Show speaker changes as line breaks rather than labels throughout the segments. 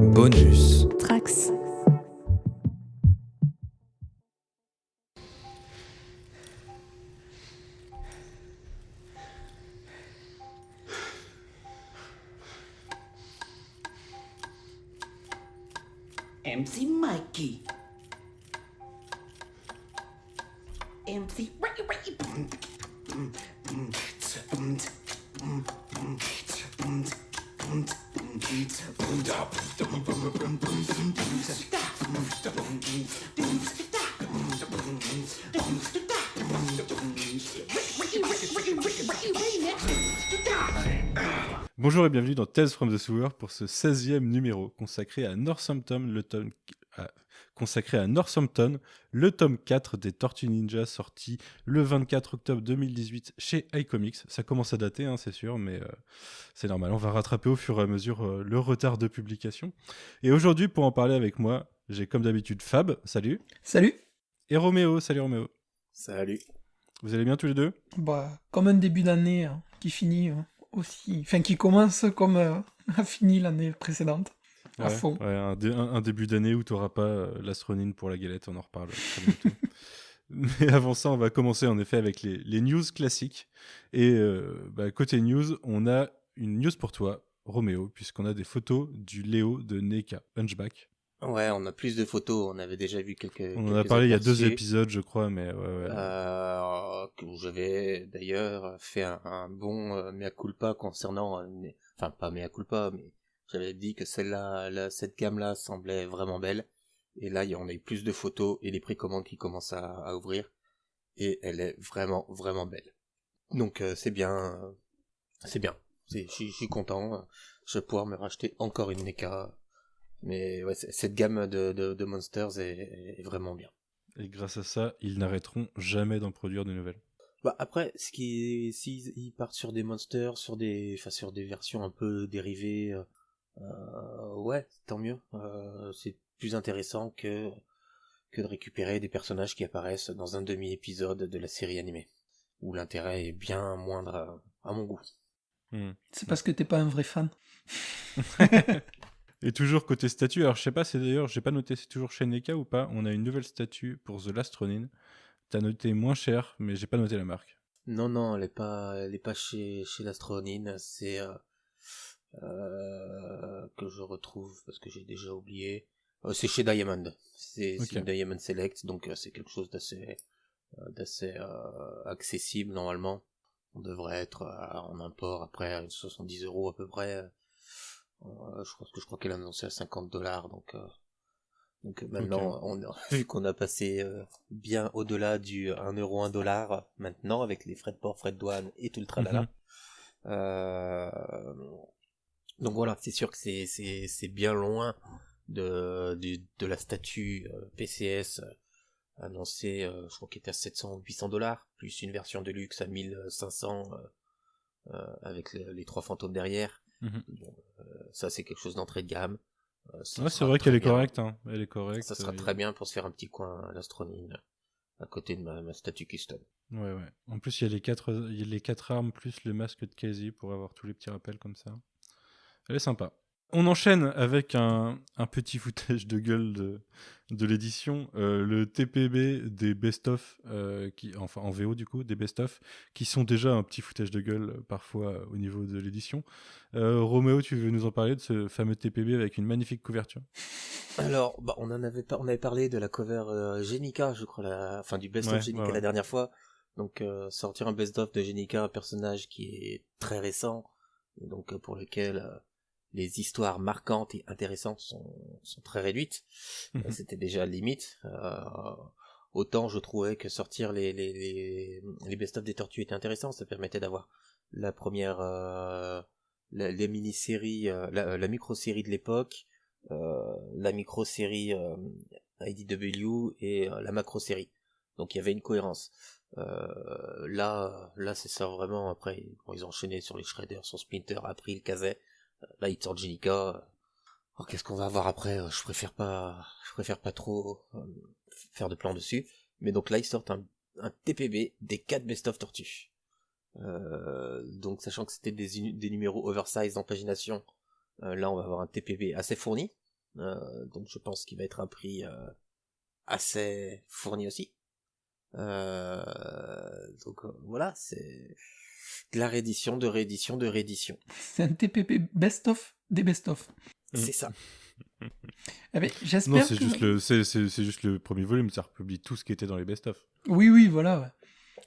Bonus.
Trax.
MC Mikey. MC
Bonjour et bienvenue dans Tales from the Sewer pour ce 16e numéro consacré à Northampton, le tome 4 des Tortues Ninja sorti le 24 octobre 2018 chez iComics. Ça commence à dater, hein, c'est sûr, mais c'est normal. On va rattraper au fur et à mesure le retard de publication. Et aujourd'hui, pour en parler avec moi, j'ai comme d'habitude Fab, salut.
Salut.
Et Roméo, salut Roméo.
Salut.
Vous allez bien tous les deux ?
Comme un début d'année qui finit aussi, enfin qui commence comme a fini l'année précédente, à fond.
Ouais, un début d'année où tu n'auras pas l'astronine pour la galette, on en reparle très bientôt. Mais avant ça, on va commencer en effet avec les news classiques. Et côté news, on a une news pour toi, Roméo, puisqu'on a des photos du Léo de NECA, Hunchback.
Ouais, on a plus de photos, on avait déjà vu quelques.
On en a parlé il y a 2 épisodes, je crois, mais ouais.
Que j'avais d'ailleurs fait un bon mea culpa concernant, enfin pas mea culpa, mais j'avais dit que cette gamme-là semblait vraiment belle. Et là, on a eu plus de photos et les précommandes qui commencent à ouvrir. Et elle est vraiment, vraiment belle. Donc c'est bien. Je suis content. Je vais pouvoir me racheter encore une NECA. Mais ouais, cette gamme de Monsters est vraiment bien.
Et grâce à ça, ils n'arrêteront jamais d'en produire de nouvelles.
Bah après, s'ils partent sur des Monsters, sur des versions un peu dérivées, ouais, tant mieux. C'est plus intéressant que de récupérer des personnages qui apparaissent dans un demi-épisode de la série animée, où l'intérêt est bien moindre à mon goût.
C'est parce que t'es pas un vrai fan.
Et toujours côté statue, alors je sais pas, c'est d'ailleurs, j'ai pas noté, c'est toujours chez NECA ou pas, on a une nouvelle statue pour The Last Ronin. T'as noté moins cher, mais j'ai pas noté la marque.
Non, elle est pas chez l'Astronine, c'est que je retrouve parce que j'ai déjà oublié. C'est chez Diamond. C'est une Diamond Select, donc c'est quelque chose d'assez accessible normalement. On devrait être en import après 70 € à peu près. Je crois qu'elle a annoncé à $50, donc maintenant, vu qu'on a passé bien au-delà du 1 euro, $1 maintenant, avec les frais de port, frais de douane et tout le tralala. Donc voilà, c'est sûr que c'est bien loin de la statue PCS annoncée, je crois qu'elle était à 700 ou $800, plus une version de luxe à 1500 avec les 3 fantômes derrière. Bon, ça c'est quelque chose d'entrée de gamme.
Ouais, c'est vrai qu'elle est correcte, hein. Elle est correcte.
Ça sera très bien pour se faire un petit coin à l'Astronine à côté de ma statue custom.
Ouais. En plus, il y a les 4 armes plus le masque de Casey pour avoir tous les petits rappels comme ça. Elle est sympa. On enchaîne avec un petit foutage de gueule de l'édition, le TPB des best-of, enfin en VO du coup, des best-of, qui sont déjà un petit foutage de gueule parfois au niveau de l'édition. Roméo, tu veux nous en parler de ce fameux TPB avec une magnifique couverture ?
Alors, on avait parlé de la cover Genika, je crois, enfin du best-of Genika la dernière fois. Donc sortir un best-of de Genika, un personnage qui est très récent, et donc pour lequel les histoires marquantes et intéressantes sont très réduites. C'était déjà limite. Autant je trouvais que sortir les best-of des Tortues était intéressant. Ça permettait d'avoir la première, les mini-séries, la micro-série de l'époque, la micro-série IDW et la macro-série. Donc il y avait une cohérence. Là c'est ça vraiment. Après, ils ont enchaîné sur les Shredders, sur Splinter, April, Kazay. Là, ils sortent Jenica. Alors, qu'est-ce qu'on va avoir après ? Je préfère pas trop faire de plan dessus. Mais donc là, ils sortent un TPB des 4 best-of Tortues. Donc, sachant que c'était des numéros oversize en pagination, là, on va avoir un TPB assez fourni. Donc je pense qu'il va être un prix assez fourni aussi. Donc voilà, c'est de la réédition, de réédition, de réédition.
C'est un TPP best-of des best-of.
C'est ça.
Eh ben,
Non,
j'espère
c'est
que...
juste le premier volume, ça republie tout ce qui était dans les best-of.
Oui, voilà, ouais.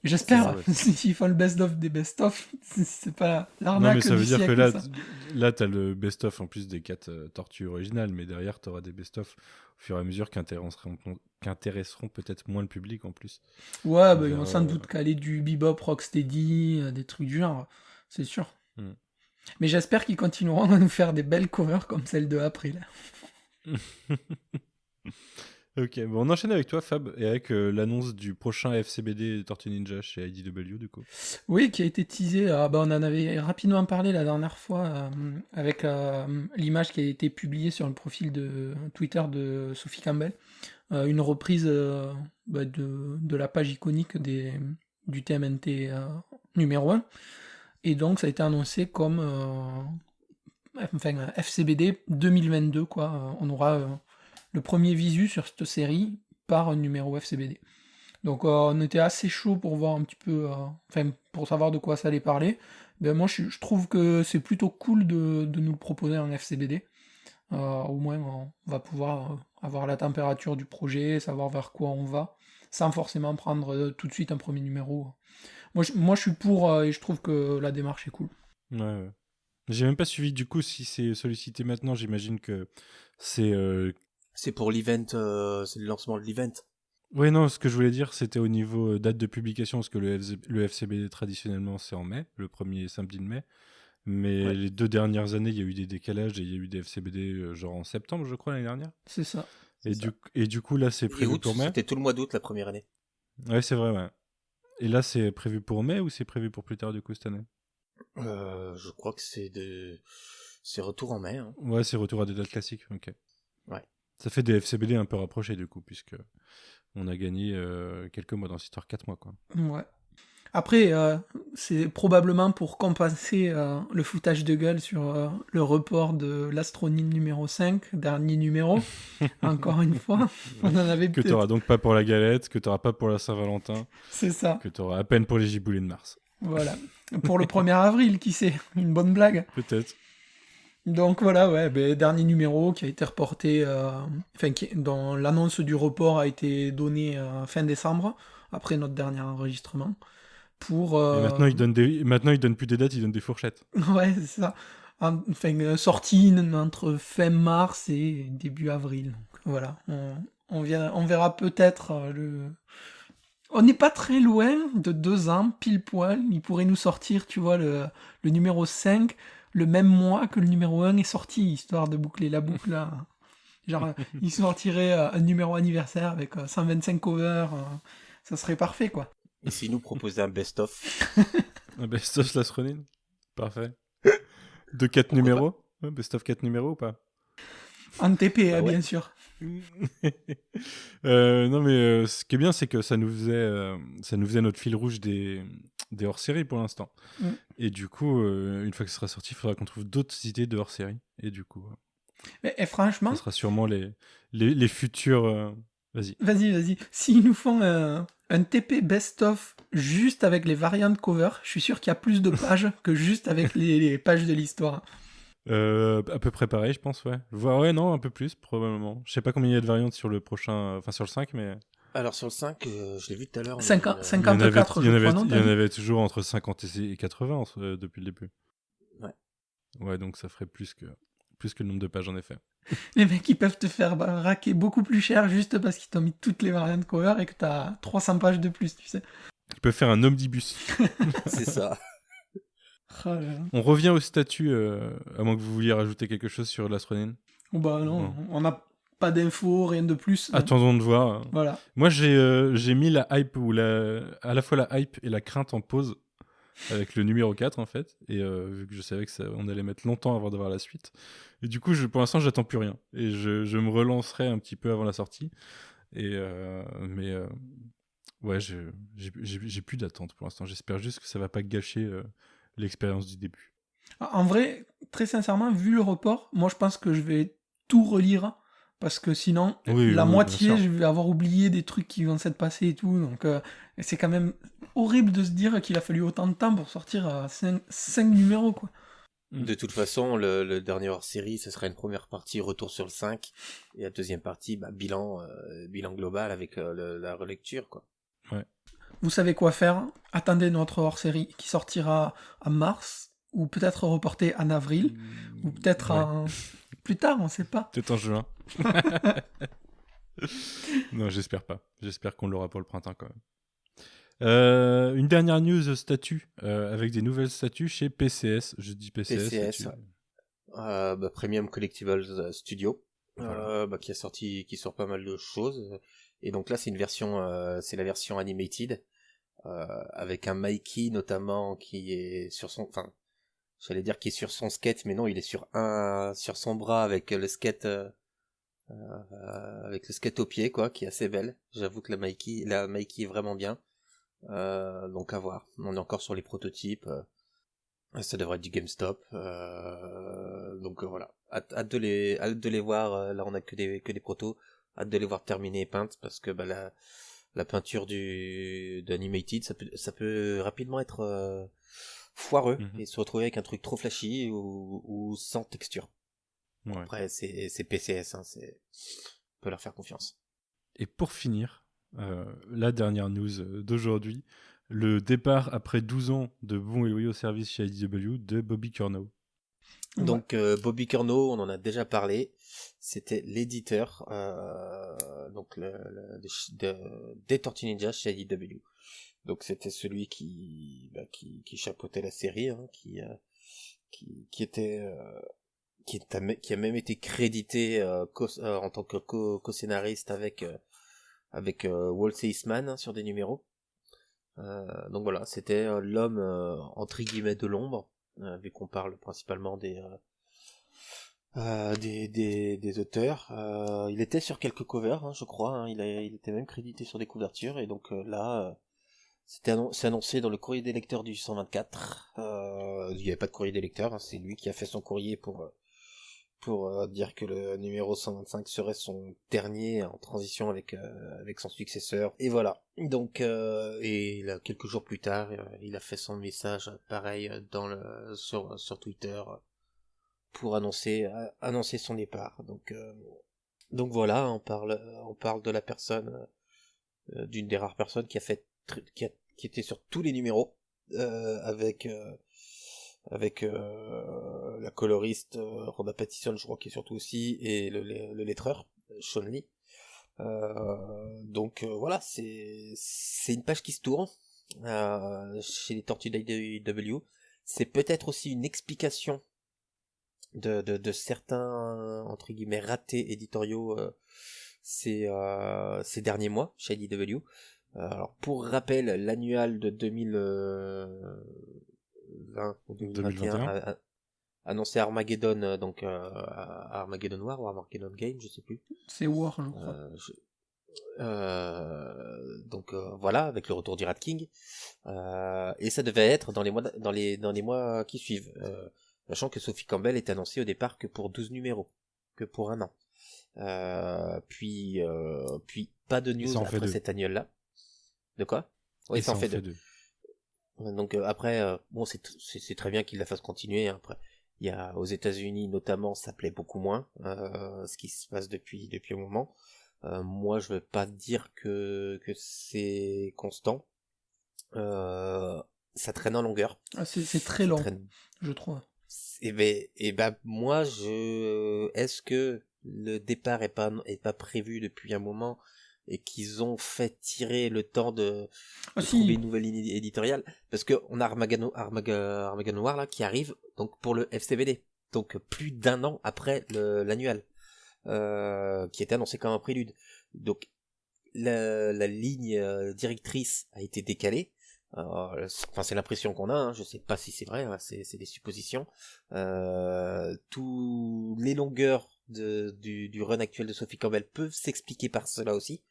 J'espère,
C'est ça,
s'ils font le best-of des best-of, c'est pas
Non,
l'arnaque
mais ça veut
du
dire que
siècle, ça.
là t'as le best-of en plus des 4 tortues originales, mais derrière t'auras des best-of au fur et à mesure qu'intéresseront peut-être moins le public en plus.
Ouais,
On
bah, ils vont
verra,
sans doute caler du bebop, rocksteady, des trucs du genre, c'est sûr.
Hmm.
Mais j'espère qu'ils continueront à nous faire des belles covers comme celle de April.
Ok, bon, on enchaîne avec toi, Fab, et avec l'annonce du prochain FCBD Tortue Ninja chez IDW, du coup.
Oui, qui a été teasé, on en avait rapidement parlé la dernière fois, avec l'image qui a été publiée sur le profil de Twitter de Sophie Campbell. Une reprise de la page iconique du TMNT numéro 1. Et donc ça a été annoncé comme FCBD 2022, quoi. On aura le premier visu sur cette série par un numéro FCBD. Donc on était assez chaud pour voir un petit peu, pour savoir de quoi ça allait parler. Ben, moi je trouve que c'est plutôt cool de nous le proposer en FCBD. Au moins on va pouvoir avoir la température du projet, savoir vers quoi on va, sans forcément prendre tout de suite un premier numéro. Moi je suis pour et je trouve que la démarche est cool.
Ouais. J'ai même pas suivi, du coup, si c'est sollicité maintenant, j'imagine que c'est...
C'est pour l'event, c'est le lancement de l'event.
Oui, non, ce que je voulais dire, c'était au niveau date de publication, parce que le FCBD, traditionnellement, c'est en mai, le premier samedi de mai. Mais
Ouais.
les 2 dernières années, il y a eu des décalages et il y a eu des FCBD genre en septembre, je crois, l'année dernière.
C'est ça.
Et du coup, là, c'est
Et
prévu
août,
pour mai.
c'était tout le mois d'août la première année.
Ouais, c'est vrai, ouais. Et là, c'est prévu pour mai ou c'est prévu pour plus tard, du coup, cette année?
Je crois que c'est retour en mai. Hein.
Ouais, c'est retour à des dates classiques, ok.
Ouais.
Ça fait des FCBD un peu rapprochés, du coup, puisque on a gagné quelques mois dans cette histoire, 4 mois, quoi.
Ouais. Après, c'est probablement pour compenser le foutage de gueule sur le report de l'Astronine numéro 5, dernier numéro. Encore une fois, on en avait
Que
peut-être...
t'auras donc pas pour la galette, que t'auras pas pour la Saint-Valentin,
C'est ça,
que t'auras à peine pour les giboulées de mars.
voilà. Pour le 1er avril, qui sait, une bonne blague.
Peut-être.
Donc voilà, ouais, dernier numéro qui a été reporté, dont l'annonce du report a été donnée fin décembre, après notre dernier enregistrement. Pour,
Et maintenant, ils donnent plus des dates, ils donnent des fourchettes.
ouais, c'est ça. Sortie entre fin mars et début avril. Donc, voilà, on verra peut-être On n'est pas très loin de 2 ans, pile poil. Il pourrait nous sortir, tu vois, le numéro 5, le même mois que le numéro 1 est sorti, histoire de boucler la boucle. Là. Genre, il sortirait un numéro anniversaire avec 125 covers. Ça serait parfait, quoi.
Et s'il nous proposait un best-of?
Un best-of Last Ronin. Parfait. De 4
Pourquoi
numéros ouais, best-of 4 numéros ou pas?
En TP,
Bah ouais.
bien sûr.
Non, mais ce qui est bien, c'est que ça nous faisait notre fil rouge des hors-séries pour l'instant.
Mm.
Et du coup, une fois que ce sera sorti, il faudra qu'on trouve d'autres idées de hors-séries. Et du coup,
Et franchement,
ça sera sûrement les futurs. Vas-y.
vas-y. S'ils nous font un TP best-of juste avec les variantes cover, je suis sûr qu'il y a plus de pages que juste avec les pages de l'histoire.
À peu près pareil, je pense, ouais. Ouais, non, un peu plus, probablement. Je sais pas combien il y a de variantes sur le prochain. Enfin, sur le 5, mais.
Alors sur le 5, je l'ai vu tout à l'heure.
54, je crois, non,
Il y en avait toujours entre 50 et 80 depuis le début.
Ouais.
Ouais, donc ça ferait plus que le nombre de pages, en effet.
Les mecs, ils peuvent te faire raquer beaucoup plus cher juste parce qu'ils t'ont mis toutes les variantes cover et que t'as 300 pages de plus, tu sais.
Ils peuvent faire un omnibus.
C'est ça.
Oh là là.
On revient au statut, à moins que vous vouliez rajouter quelque chose sur Last Ronin.
Oh bah non,
Non.
on n'a pas d'infos, rien de plus.
Attendons de voir.
Voilà.
Moi, j'ai mis la hype, à la fois la hype et la crainte en pause avec le numéro 4, en fait. Et vu que je savais on allait mettre longtemps avant d'avoir la suite. Et du coup, pour l'instant, j'attends plus rien. Et je me relancerai un petit peu avant la sortie. Mais ouais, j'ai plus d'attente pour l'instant. J'espère juste que ça va pas gâcher l'expérience du début.
En vrai, très sincèrement, vu le report, moi je pense que je vais tout relire, parce que sinon, la moitié, je vais avoir oublié des trucs qui vont s'être passés et tout, donc c'est quand même horrible de se dire qu'il a fallu autant de temps pour sortir 5 numéros, quoi.
De toute façon, le dernier hors-série, ce sera une première partie, retour sur le 5, et la deuxième partie, bilan global avec la relecture, quoi.
Ouais.
Vous savez quoi faire? Attendez notre hors-série qui sortira en mars, ou peut-être reporté en avril, ou peut-être plus tard, on sait pas.
Peut-être en juin. Non, j'espère pas. J'espère qu'on l'aura pour le printemps quand même. Une dernière news statut, avec des nouvelles statuts chez PCS. Je dis PCS.
Premium Collectibles Studio,
voilà.
qui sort pas mal de choses. Et donc là, c'est c'est la version animated, avec un Mikey notamment qui est sur son, j'allais dire qu'il est sur son skate, mais non, il est sur son bras avec le skate au pied, quoi, qui est assez belle. J'avoue que la Mikey est vraiment bien. Donc à voir. On est encore sur les prototypes. Ça devrait être du GameStop. Donc voilà. Hâte de les voir. Là, on a que des protos. Hâte de les voir terminer et peintes, parce que la peinture d'Animated, ça peut rapidement être foireux et se retrouver avec un truc trop flashy ou sans texture. Ouais. Après, c'est PCS, on peut leur faire confiance.
Et pour finir, la dernière news d'aujourd'hui, le départ après 12 ans de bons et loyaux services chez IDW de Bobby Curnow.
Donc Bobby Curnow, on en a déjà parlé, c'était l'éditeur donc des Tortues Ninja chez IDW. Donc c'était celui qui chapeautait la série, qui a même été crédité en tant que co-scénariste avec Walt Eastman sur des numéros. Donc voilà, c'était l'homme entre guillemets de l'ombre, vu qu'on parle principalement des auteurs. Il était sur quelques covers, je crois. Il était même crédité sur des couvertures, et donc là, c'est annoncé dans le courrier des lecteurs du 124. Il n'y avait pas de courrier des lecteurs, c'est lui qui a fait son courrier pour dire que le numéro 125 serait son dernier en transition avec son successeur. Et voilà. Donc et là, quelques jours plus tard, il a fait son message pareil sur Twitter pour annoncer son départ. Donc voilà, on parle de la personne, d'une des rares personnes qui était sur tous les numéros, avec la coloriste Rhoda Pattison, je crois, qui est surtout aussi, et le lettreur Sean Lee. Donc voilà, c'est une page qui se tourne chez les Tortues d'IDW. C'est peut-être aussi une explication de certains entre guillemets ratés éditoriaux ces derniers mois chez IDW. Alors pour rappel, l'annual de 2020 ou 2021 annoncé Armageddon, donc Armageddon War ou Armageddon Game, je sais plus.
C'est War, je crois.
Donc voilà, avec le retour du Rat King, et ça devait être dans les mois qui suivent, sachant que Sophie Campbell est annoncée au départ que pour 12 numéros, que pour un an. Puis pas de news après cet annuel-là. De quoi? Oui, ça en fait deux. Donc après, bon, c'est très bien qu'il la fasse continuer. Après, il y a aux États-Unis notamment, ça plaît beaucoup moins ce qui se passe depuis un moment. Moi, je veux pas dire que c'est constant. Ça traîne en longueur.
Ah, c'est très long, je trouve.
Moi, est-ce que le départ est pas prévu depuis un moment, et qu'ils ont fait tirer le temps de trouver une nouvelle ligne éditoriale, parce que on a Armageddon War là qui arrive donc pour le FCBD, donc plus d'un an après l'annual, qui était annoncé comme un prélude. Donc la ligne directrice a été décalée. C'est l'impression qu'on a, je sais pas si c'est vrai, c'est des suppositions. Tous les longueurs du run actuel de Sophie Campbell peuvent s'expliquer par cela aussi.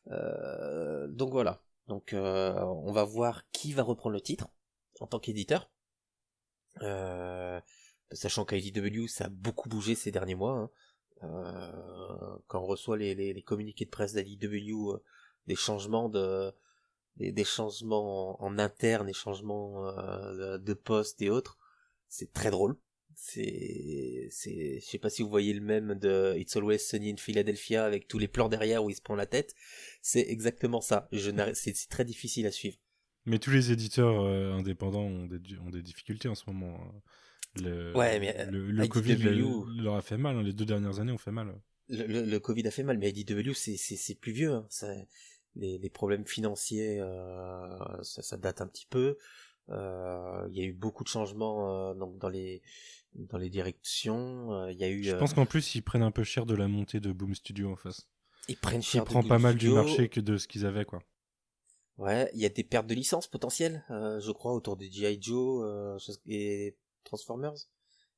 Donc voilà. Donc on va voir qui va reprendre le titre en tant qu'éditeur. Sachant qu'IDW ça a beaucoup bougé ces derniers mois. Quand on reçoit les communiqués de presse d'IDW, des changements des changements en interne, des changements de poste et autres, c'est très drôle. Je sais pas si vous voyez le même de It's Always Sunny in Philadelphia avec tous les plans derrière où il se prend la tête. C'est exactement ça. C'est très difficile à suivre.
Mais tous les éditeurs indépendants ont des difficultés en ce moment. Hein. Le Covid leur a fait mal. Hein. Les 2 dernières années ont fait mal.
Le Covid a fait mal, mais IDW c'est plus vieux. Hein. Les problèmes financiers, ça date un petit peu. Il y a eu beaucoup de changements donc dans les directions. Il y a eu.
Je pense qu'en plus ils prennent un peu cher de la montée de Boom Studio en face.
Ils prennent cher.
Ils prennent pas mal du marché que de ce qu'ils avaient quoi.
Ouais, il y a des pertes de licences potentielles, je crois, autour de G.I. Joe et Transformers.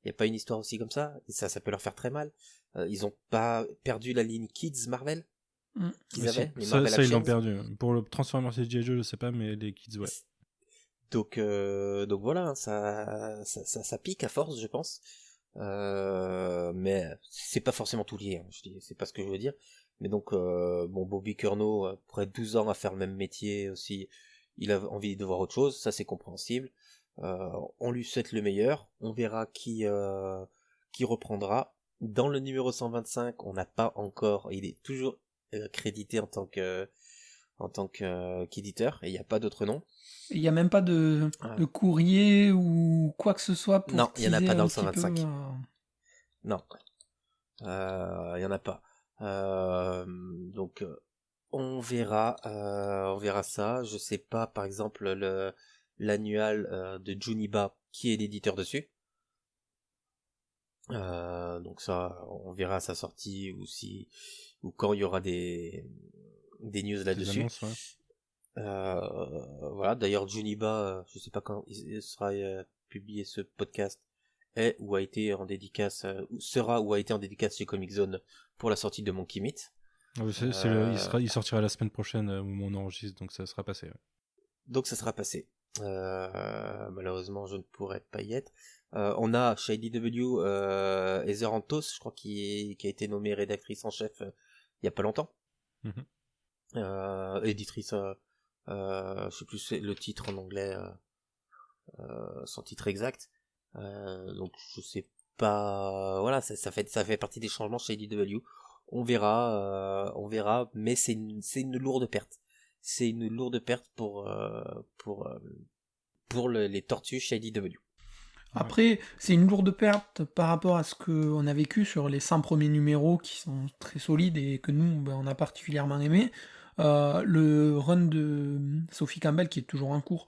Il n'y a pas une histoire aussi comme ça, et ça peut leur faire très mal. Ils ont pas perdu la ligne Kids Marvel qu'ils avaient.
Ça ils l'ont perdu. Pour le Transformers et G.I. Joe, je sais pas, mais les Kids, ouais.
Donc voilà, hein, ça pique à force, je pense. Mais c'est pas forcément tout lié. Hein, je dis, c'est pas ce que je veux dire. Mais donc, Bobby Curnow, après 12 ans à faire le même métier aussi, il a envie de voir autre chose, ça c'est compréhensible. On lui souhaite le meilleur, on verra qui reprendra. Dans le numéro 125, on n'a pas encore, il est toujours crédité en tant qu'éditeur, et il n'y a pas d'autre nom.
Il n'y a même pas de courrier ou quoi que ce soit pour
non, il n'y en a pas dans le 125.
Peu,
Non, il n'y en a pas. Donc on verra ça. Je sais pas, par exemple l'annual de Juniba qui est l'éditeur dessus. Donc ça, on verra à sa sortie ou quand il y aura des news là-dessus.
Annonces, ouais.
Voilà. D'ailleurs, Juniba, je sais pas quand il sera publié ce podcast. Est ou a été en dédicace, sera ou a été en dédicace chez Comic Zone pour la sortie de Monkey Meat.
Il sortira la semaine prochaine au moment où on enregistre, donc ça sera passé. Ouais.
Donc ça sera passé. Malheureusement, je ne pourrai pas y être. On a chez IDW Heather Antos, je crois, qui a été nommée rédactrice en chef il y a pas longtemps. Éditrice, je sais plus le titre en anglais, son titre exact. Donc je sais pas, voilà, ça fait partie des changements chez IDW. On verra, mais c'est une lourde perte. C'est une lourde perte pour les tortues chez IDW.
Après, c'est une lourde perte par rapport à ce qu'on a vécu sur les 100 premiers numéros qui sont très solides et que nous, on a particulièrement aimé. Le run de Sophie Campbell qui est toujours en cours,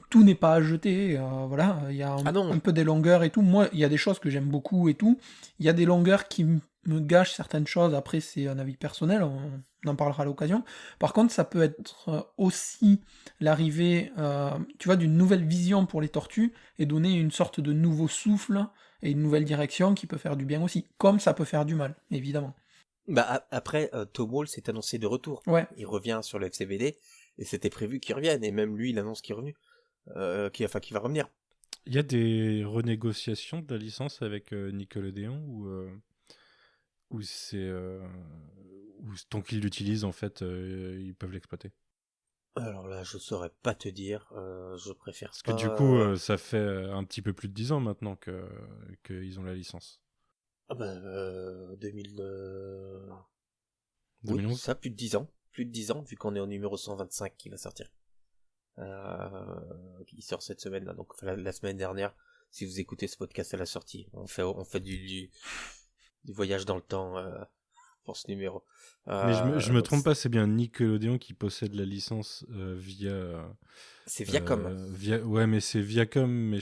tout n'est pas à jeter, voilà, il y a un peu des longueurs et tout. Moi, il y a des choses que j'aime beaucoup et tout. Il y a des longueurs qui me gâchent certaines choses, après c'est un avis personnel, on en parlera à l'occasion. Par contre, ça peut être aussi l'arrivée, tu vois, d'une nouvelle vision pour les tortues et donner une sorte de nouveau souffle et une nouvelle direction qui peut faire du bien aussi, comme ça peut faire du mal, évidemment.
Bah après, Tom Wall s'est annoncé de retour.
Ouais.
Il revient sur le FCBD. Et c'était prévu qu'il revienne, et même lui, il annonce qu'il est revenu, qu'il va revenir.
Il y a des renégociations de la licence avec Nickelodeon ou c'est ou tant qu'ils l'utilisent en fait, ils peuvent l'exploiter.
Alors là, je saurais pas te dire. Je préfère
parce que du coup, ça fait un petit peu plus de 10 ans maintenant qu'ils ont la licence.
Ah ben 2011.
Oui,
ça plus de 10 ans. Plus de 10 ans, vu qu'on est au numéro 125 qui va sortir. Qui sort cette semaine-là. Donc la semaine dernière, si vous écoutez ce podcast à la sortie, on fait du voyage dans le temps pour ce numéro.
Mais je me trompe pas, c'est bien Nickelodeon qui possède la licence via...
c'est Viacom.
Ouais, mais c'est Viacom, mais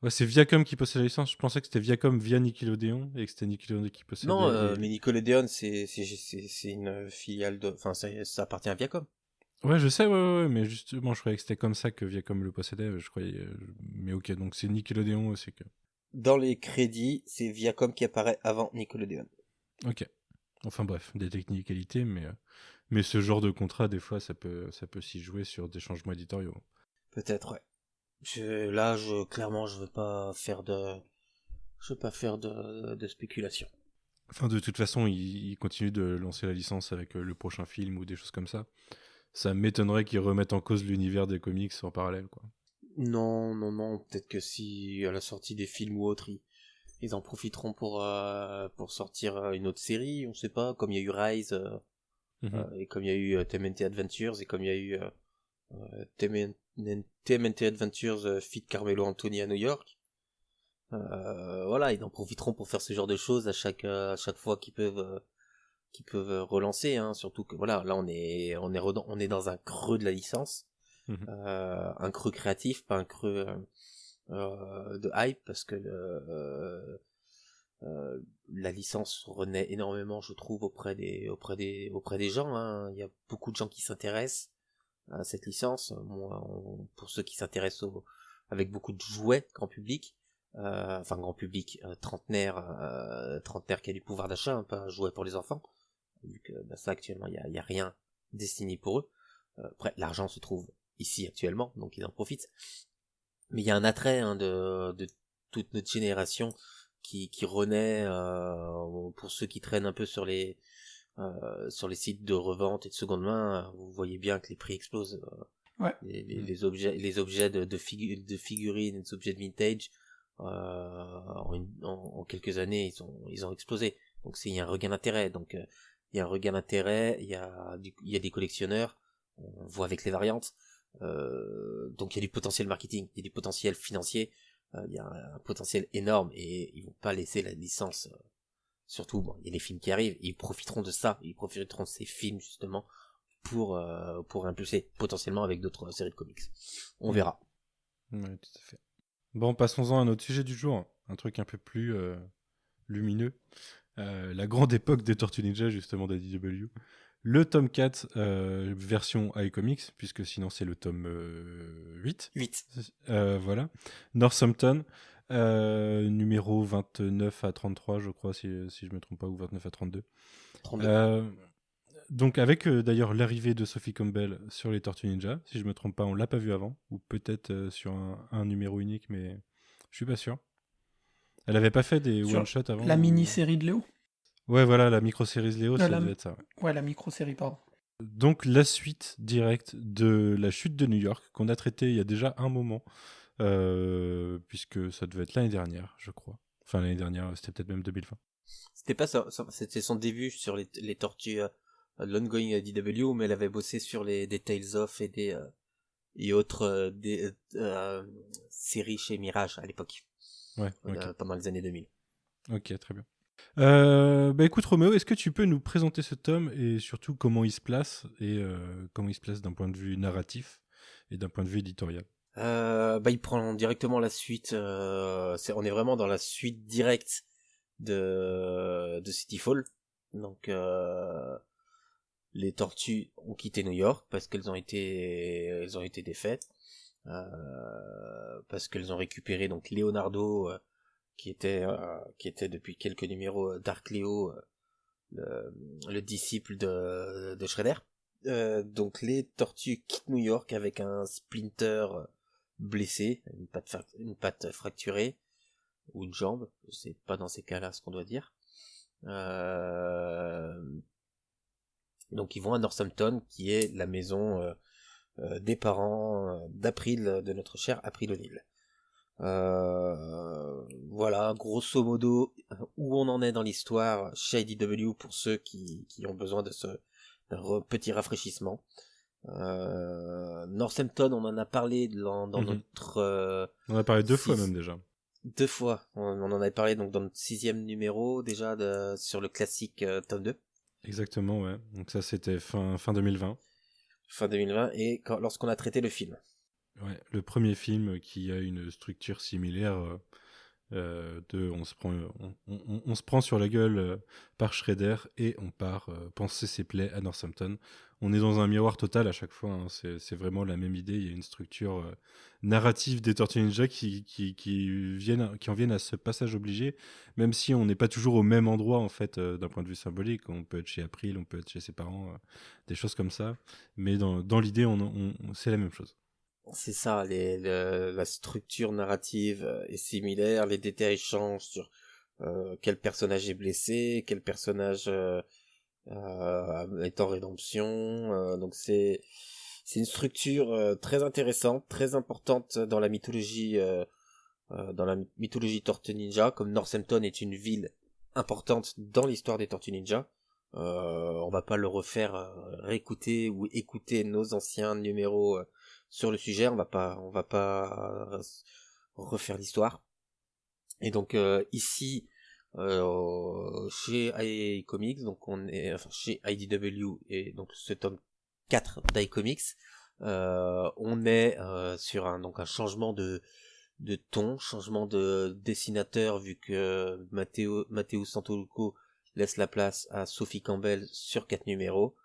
ouais, c'est Viacom qui possède la licence. Je pensais que c'était Viacom via Nickelodeon et que c'était Nickelodeon qui possédait.
Non, mais Nickelodeon, c'est une filiale de... Enfin, ça appartient à Viacom.
Ouais, je sais, ouais, mais justement, je croyais que c'était comme ça que Viacom le possédait. Je croyais... Mais ok, donc c'est Nickelodeon aussi que...
Dans les crédits, c'est Viacom qui apparaît avant Nickelodeon.
Ok. Enfin bref, des technicalités, mais ce genre de contrat, des fois, ça peut s'y jouer sur des changements éditoriaux.
Peut-être, ouais. Clairement, je veux pas faire de spéculation.
Enfin, de toute façon, ils continuent de lancer la licence avec le prochain film ou des choses comme ça. Ça m'étonnerait qu'ils remettent en cause l'univers des comics en parallèle, quoi.
Non. Peut-être que si à la sortie des films ou autres, ils en profiteront pour sortir une autre série, on sait pas, comme il y a eu Rise, et comme il y a eu TMNT Adventures, et comme il y a eu TMNT Adventures Fit Carmelo Anthony à New York. Voilà, ils en profiteront pour faire ce genre de choses à chaque fois qu'ils peuvent relancer, hein. Surtout que voilà, là on est dans un creux de la licence, un creux créatif, pas un creux de hype, parce que la licence renaît énormément, je trouve, auprès des gens, hein. Il y a beaucoup de gens qui s'intéressent à cette licence. Moi, pour ceux qui s'intéressent avec beaucoup de jouets grand public, enfin grand public, trentenaire qui a du pouvoir d'achat, hein, pas un jouet pour les enfants, vu que ça actuellement il y a rien destiné pour eux. Après, l'argent se trouve ici actuellement, donc ils en profitent. Mais il y a un attrait, hein, de toute notre génération qui renaît, pour ceux qui traînent un peu sur les sites de revente et de seconde main. Vous voyez bien que les prix explosent.
Ouais.
Les objets de figurines, les objets de vintage, en quelques années, ils ont explosé. Donc il y a un regain d'intérêt. Donc il y a un regain d'intérêt, il y a des collectionneurs, on voit avec les variantes. Donc il y a du potentiel marketing, il y a du potentiel financier, il y a un potentiel énorme, et ils vont pas laisser la licence. Surtout, bon, il y a des films qui arrivent, et ils profiteront de ça, ils profiteront de ces films justement pour impulser potentiellement avec d'autres séries de comics. On verra.
Ouais, tout à fait. Bon, passons-en à notre sujet du jour, un truc un peu plus lumineux. La grande époque des Tortues Ninja, justement, d'IDW. Le tome 4, version iComics, puisque sinon c'est le tome 8.
8.
Voilà. Northampton, numéro 29 à 33, je crois, si je ne me trompe pas, ou 29 à 32.
32.
Donc avec d'ailleurs l'arrivée de Sophie Campbell sur les Tortues Ninja, si je me trompe pas, on l'a pas vu avant, ou peut-être sur un numéro unique, mais je suis pas sûr. Elle avait pas fait des one-shots avant?
La mini-série de Léo.
Ouais, voilà, la micro-série Léo, ça devait être ça.
Ouais, la micro-série, pardon.
Donc la suite directe de la chute de New York, qu'on a traité il y a déjà un moment, puisque ça devait être l'année dernière, je crois. Enfin, l'année dernière, c'était peut-être même 2020.
C'était pas ça, c'était son début sur les tortues, l'ongoing DW, mais elle avait bossé sur des Tales of et autres séries chez Mirage à l'époque.
Ouais, okay.
Pendant les années 2000.
Ok, très bien. Écoute Roméo, est-ce que tu peux nous présenter ce tome et surtout comment il se place et comment il se place d'un point de vue narratif et d'un point de vue éditorial?
Il prend directement la suite. On est vraiment dans la suite directe de Cityfall. Donc les tortues ont quitté New York parce qu'elles ont été défaites, parce qu'elles ont récupéré donc Leonardo, qui était depuis quelques numéros Dark Leo, le disciple de Shredder. Donc les tortues quittent New York avec un Splinter blessé, une patte fracturée, ou une jambe, c'est pas dans ces cas-là ce qu'on doit dire. Donc ils vont à Northampton, qui est la maison des parents d'April, de notre chère April O'Neil. Voilà, grosso modo, où on en est dans l'histoire chez IDW pour ceux qui ont besoin de d'un petit rafraîchissement. Northampton, on en a parlé dans notre...
on en a parlé 2 fois même déjà.
2 fois, on en avait parlé donc dans notre 6e numéro déjà sur le classique tome 2.
Exactement, ouais. Donc ça c'était fin 2020.
Fin 2020, et lorsqu'on a traité le film.
Ouais, le premier film qui a une structure similaire, on se prend sur la gueule par Shredder et on part panser ses plaies à Northampton. On est dans un miroir total à chaque fois, hein. C'est vraiment la même idée. Il y a une structure narrative des Tortues Ninja qui en viennent à ce passage obligé, même si on n'est pas toujours au même endroit en fait, d'un point de vue symbolique. On peut être chez April, on peut être chez ses parents, des choses comme ça. Mais dans l'idée, c'est la même chose.
C'est ça, la structure narrative est similaire, les détails changent sur quel personnage est blessé, quel personnage est en rédemption. Donc c'est une structure très intéressante, très importante dans la mythologie Tortue Ninja, comme Northampton est une ville importante dans l'histoire des Tortues Ninja. On va pas le refaire réécouter ou écouter nos anciens numéros sur le sujet, on va pas refaire l'histoire. Et donc ici chez iComics, donc chez IDW et donc ce tome 4 d'iComics, on est sur un changement de ton, changement de dessinateur, vu que Matteo Santolouco laisse la place à Sophie Campbell sur 4 numéros.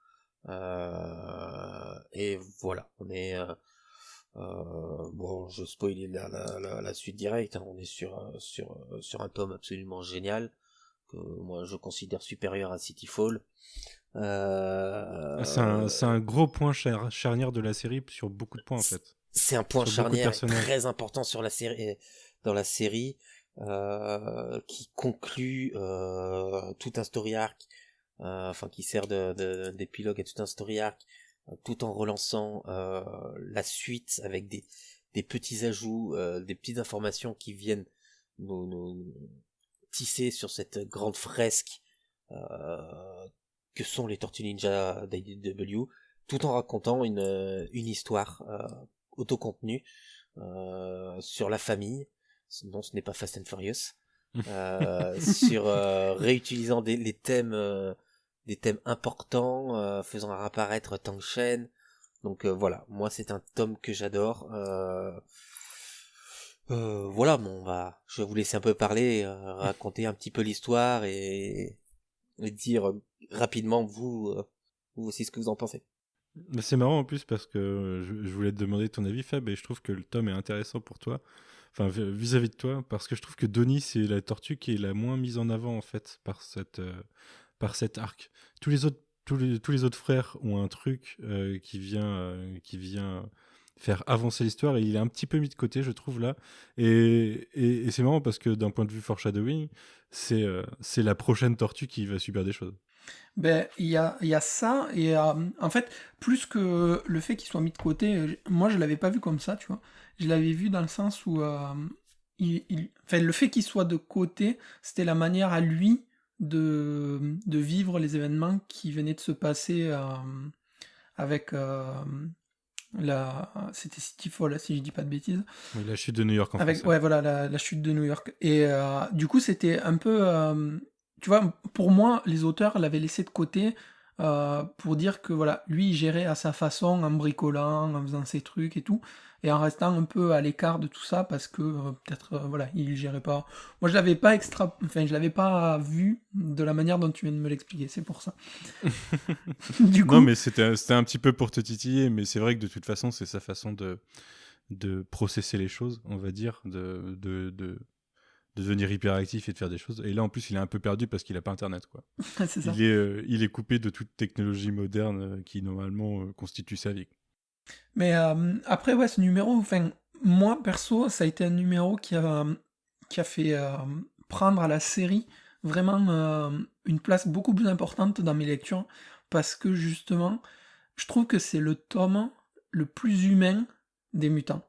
Et voilà, on est bon, je spoil la suite directe, hein. On est sur un tome absolument génial que moi je considère supérieur à Cityfall.
C'est un gros point charnière de la série sur beaucoup de points en fait.
C'est un point charnière très important dans la série, qui conclut tout un story arc, qui sert d'épilogue à tout un story arc, tout en relançant la suite avec des petits ajouts, des petites informations qui viennent nous tisser sur cette grande fresque que sont les Tortues Ninja d'IDW, tout en racontant une histoire autocontenue sur la famille. Non, ce n'est pas Fast and Furious. Sur réutilisant des thèmes importants, faisant apparaître Tang Shen. Donc voilà, moi c'est un tome que j'adore. Voilà, bon, je vais vous laisser un peu parler, raconter un petit peu l'histoire et dire rapidement vous aussi ce que vous en pensez.
C'est marrant en plus parce que je voulais te demander ton avis, Fab, et je trouve que le tome est intéressant pour toi, enfin vis-à-vis de toi, parce que je trouve que Donnie c'est la tortue qui est la moins mise en avant en fait par cet arc. Tous les autres frères ont un truc qui vient faire avancer l'histoire, et il est un petit peu mis de côté, je trouve, là. Et c'est marrant parce que d'un point de vue foreshadowing, c'est la prochaine tortue qui va subir des choses.
Ben, il y a ça, et en fait, plus que le fait qu'il soit mis de côté, moi je l'avais pas vu comme ça, tu vois. Je l'avais vu dans le sens où le fait qu'il soit de côté, c'était la manière à lui de vivre les événements qui venaient de se passer avec c'était Cityfall, si je dis pas de bêtises.
Oui, la chute de New York en français.
Ouais, voilà, la chute de New York. Et du coup, c'était un peu... tu vois, pour moi, les auteurs l'avaient laissé de côté pour dire que voilà, lui, il gérait à sa façon, en bricolant, en faisant ses trucs et tout, et en restant un peu à l'écart de tout ça parce que peut-être, voilà, il gérait pas. Moi, je l'avais pas vu de la manière dont tu viens de me l'expliquer, c'est pour ça. Du coup,
non, mais c'était un petit peu pour te titiller, mais c'est vrai que de toute façon, c'est sa façon de processer les choses, on va dire, de devenir hyperactif et de faire des choses. Et là, en plus, il est un peu perdu parce qu'il n'a pas Internet, quoi.
c'est ça.
Il est coupé de toute technologie moderne qui, normalement, constitue sa vie.
Mais après, ouais, ce numéro, enfin, moi, perso, ça a été un numéro qui a fait prendre à la série vraiment une place beaucoup plus importante dans mes lectures, parce que, justement, je trouve que c'est le tome le plus humain des mutants.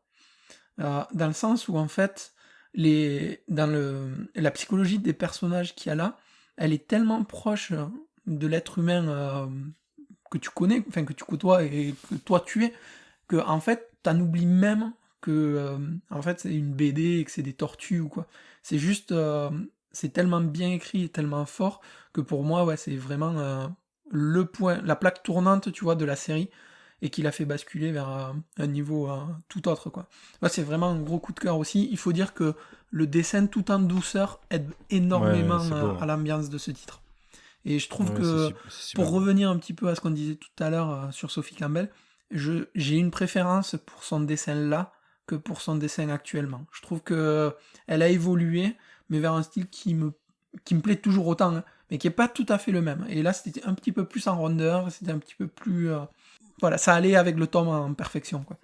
Dans le sens où, en fait, la psychologie des personnages qu'il y a là, elle est tellement proche de l'être humain que tu connais, enfin que tu côtoies et que toi tu es, que en fait t'en oublies même que en fait c'est une BD et que c'est des tortues ou quoi. C'est juste c'est tellement bien écrit et tellement fort que pour moi ouais c'est vraiment le point, la plaque tournante tu vois de la série, et qui l'a fait basculer vers un niveau tout autre, quoi. Moi, c'est vraiment un gros coup de cœur aussi. Il faut dire que le dessin tout en douceur aide énormément à l'ambiance de ce titre. Et je trouve que, pour revenir un petit peu à ce qu'on disait tout à l'heure sur Sophie Campbell, j'ai une préférence pour son dessin là que pour son dessin actuellement. Je trouve que elle a évolué, mais vers un style qui me plaît toujours autant, hein, mais qui est pas tout à fait le même. Et là, c'était un petit peu plus en rondeur, c'était un petit peu plus... voilà, ça allait avec le tome en perfection, quoi.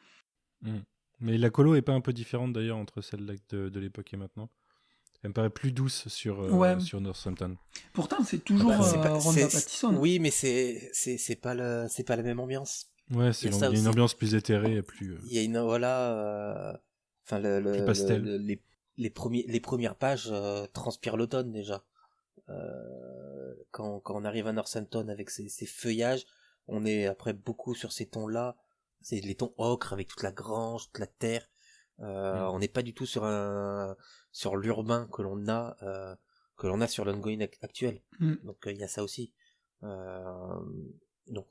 Mais la colo est pas un peu différente d'ailleurs entre celle de l'époque et maintenant? Elle me paraît plus douce sur Northampton.
Pourtant, c'est toujours Rhonda Pattison.
Oui, mais c'est pas la même ambiance.
Ouais, il y a une ambiance plus éthérée et plus.
Il y a une enfin
plus pastel.
les premières pages transpirent l'automne déjà. Quand on arrive à Northampton avec ces feuillages, on est après beaucoup sur ces tons-là. C'est les tons ocre avec toute la grange, toute la terre. On n'est pas du tout sur l'urbain que l'on a sur l'ongoing actuel. Donc il y a ça aussi. Donc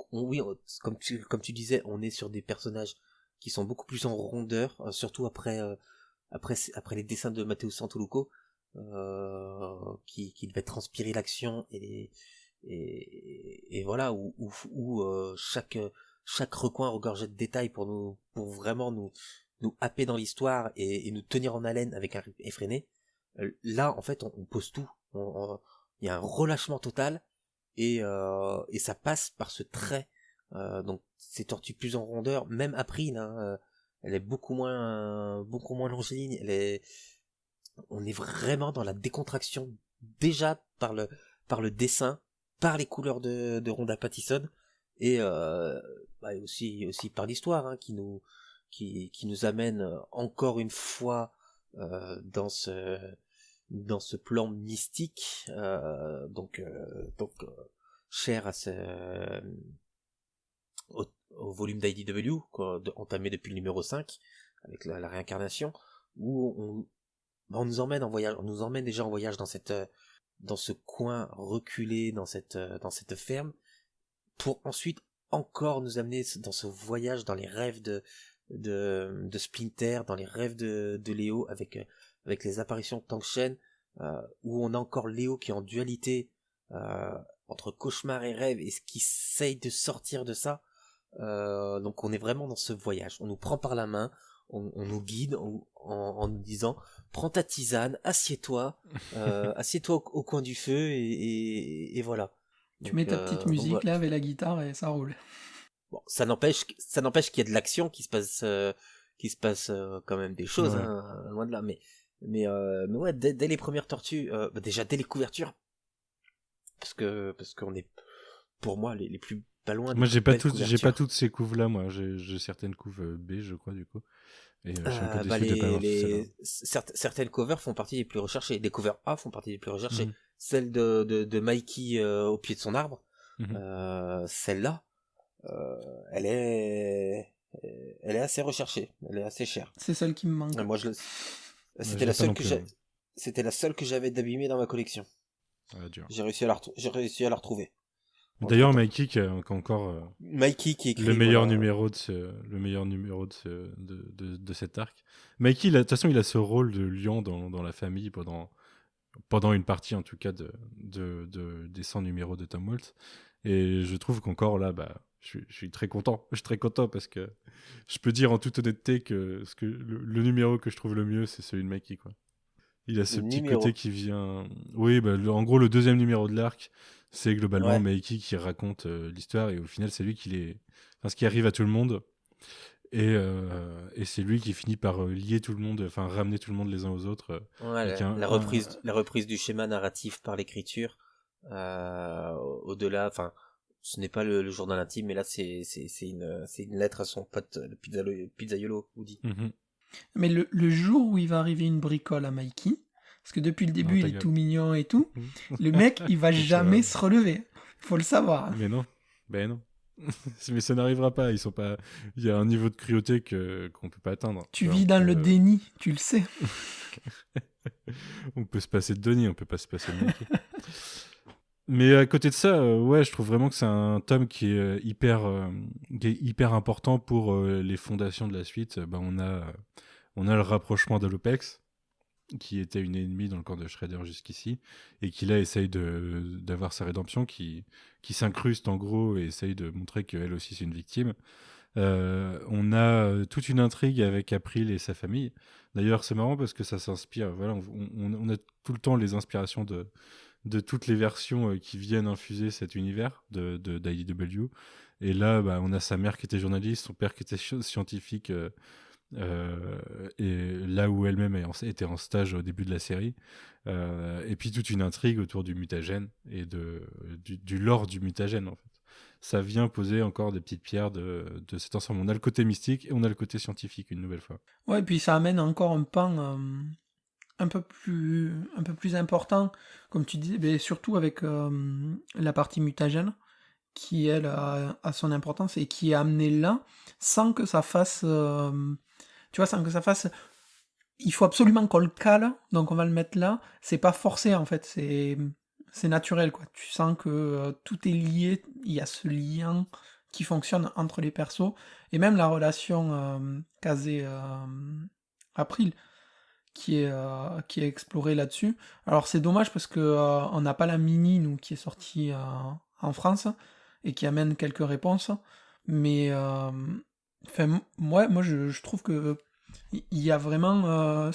comme tu disais, on est sur des personnages qui sont beaucoup plus en rondeur, surtout après les dessins de Matteo Santoluco, qui devait transpirer l'action et voilà, où chaque recoin regorgeait de détails pour vraiment nous happer dans l'histoire et nous tenir en haleine avec un rythme effréné. Là, en fait, on pose tout. Il y a un relâchement total et ça passe par ce trait. Donc, ces tortues plus en rondeur, même April, elle est beaucoup moins longiligne. On est vraiment dans la décontraction déjà par le dessin, par les couleurs de Rhonda Pattison et aussi par l'histoire qui nous amène encore une fois dans ce plan mystique donc cher à au volume d'IDW entamé depuis le numéro 5 avec la réincarnation où on nous emmène en voyage, on nous emmène déjà en voyage dans ce coin reculé, dans cette ferme, pour ensuite encore nous amener dans ce voyage dans les rêves de Splinter, dans les rêves de Léo, avec les apparitions de Tang Shen, où on a encore Léo qui est en dualité entre cauchemar et rêve, et qui essaye de sortir de ça. Donc on est vraiment dans ce voyage. On nous prend par la main, on nous guide en nous disant prends ta tisane, assieds-toi au coin du feu et voilà.
Tu mets ta petite musique là avec la guitare et ça roule.
Bon, ça n'empêche qu'il y a de l'action, qui se passe quand même des choses, loin de là. Mais ouais, dès les premières tortues, déjà dès les couvertures, parce qu'on est, pour moi, les plus pas loin.
Moi, j'ai pas toutes ces couves là. Moi, j'ai certaines couves B, je crois, du coup. Et je suis un peu déçu de pas avoir
certaines covers font partie des plus recherchées. Des covers A font partie des plus recherchées. Celle de Mikey au pied de son arbre, celle-là, elle est assez recherchée. Elle est assez chère.
C'est celle qui me manque.
Moi, c'était la seule que j'avais d'abîmer dans ma collection. J'ai réussi à la retrouver.
D'ailleurs, Mikey qui a encore
Mikey qui écrit
le meilleur numéro de cet arc. Mikey, de toute façon, il a ce rôle de lion dans la famille pendant une partie, en tout cas, des 100 numéros de Tom Waltz. Et je trouve qu'encore là, je suis très content. Je suis très content parce que je peux dire en toute honnêteté que le numéro que je trouve le mieux, c'est celui de Mikey, quoi. Il a ce petit côté qui vient... Oui, en gros, le deuxième numéro de l'arc, c'est globalement Mikey qui raconte l'histoire, et au final, c'est lui ce qui arrive à tout le monde. Et c'est lui qui finit par lier tout le monde, enfin ramener tout le monde les uns aux autres.
La reprise du schéma narratif par l'écriture, au-delà, enfin, ce n'est pas le journal intime, mais là, c'est une lettre à son pote, le pizzaiolo, Woody.
Mais le jour où il va arriver une bricole à Mikey, parce que depuis le début il est tout mignon et tout, le mec il va jamais se relever. Faut le savoir.
Mais non, non. Mais ça n'arrivera pas. Il y a un niveau de cruauté qu'on peut pas atteindre.
Tu vis dans le déni, tu le sais.
On peut se passer de Denis, on peut pas se passer de Mikey. Mais à côté de ça, je trouve vraiment que c'est un tome qui est hyper important pour les fondations de la suite. On a le rapprochement d'Alopex, qui était une ennemie dans le camp de Shredder jusqu'ici, et qui là essaye d'avoir sa rédemption, qui s'incruste en gros et essaye de montrer qu'elle aussi c'est une victime. On a toute une intrigue avec April et sa famille. D'ailleurs, c'est marrant parce que ça s'inspire. Voilà, on a tout le temps les inspirations de toutes les versions qui viennent infuser cet univers d'IDW. Et là, on a sa mère qui était journaliste, son père qui était scientifique et là où elle-même était en stage au début de la série. Et puis toute une intrigue autour du mutagène et du lore du mutagène, en fait. Ça vient poser encore des petites pierres de cet ensemble. On a le côté mystique et on a le côté scientifique une nouvelle fois.
Ouais, et puis ça amène encore un pan un peu plus important, comme tu disais, mais surtout avec la partie mutagène, qui elle a son importance et qui est amenée là, sans que ça fasse, tu vois, sans que ça fasse, il faut absolument qu'on le cale, donc on va le mettre là. C'est pas forcé en fait, c'est naturel quoi. Tu sens que tout est lié, il y a ce lien qui fonctionne entre les persos et même la relation Kazé April qui est explorée là-dessus. Alors c'est dommage parce que on n'a pas la mini nous qui est sortie en France et qui amène quelques réponses, mais enfin moi je trouve que il y a vraiment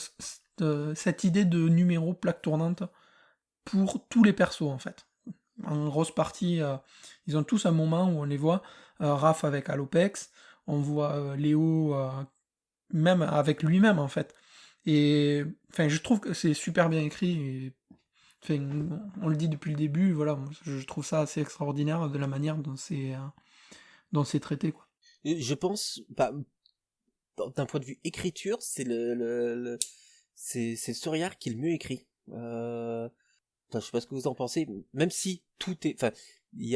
cette idée de numéro plaque tournante pour tous les persos en fait. En grosse partie, ils ont tous un moment où on les voit, Raph avec Alopex, on voit Léo même avec lui-même en fait. Et enfin, je trouve que c'est super bien écrit. Et, enfin, on le dit depuis le début, voilà, je trouve ça assez extraordinaire de la manière dont c'est traité, quoi.
Et je pense, bah, d'un point de vue écriture, c'est Soriar qui est le mieux écrit. Enfin, je sais pas ce que vous en pensez, même si tout est, enfin,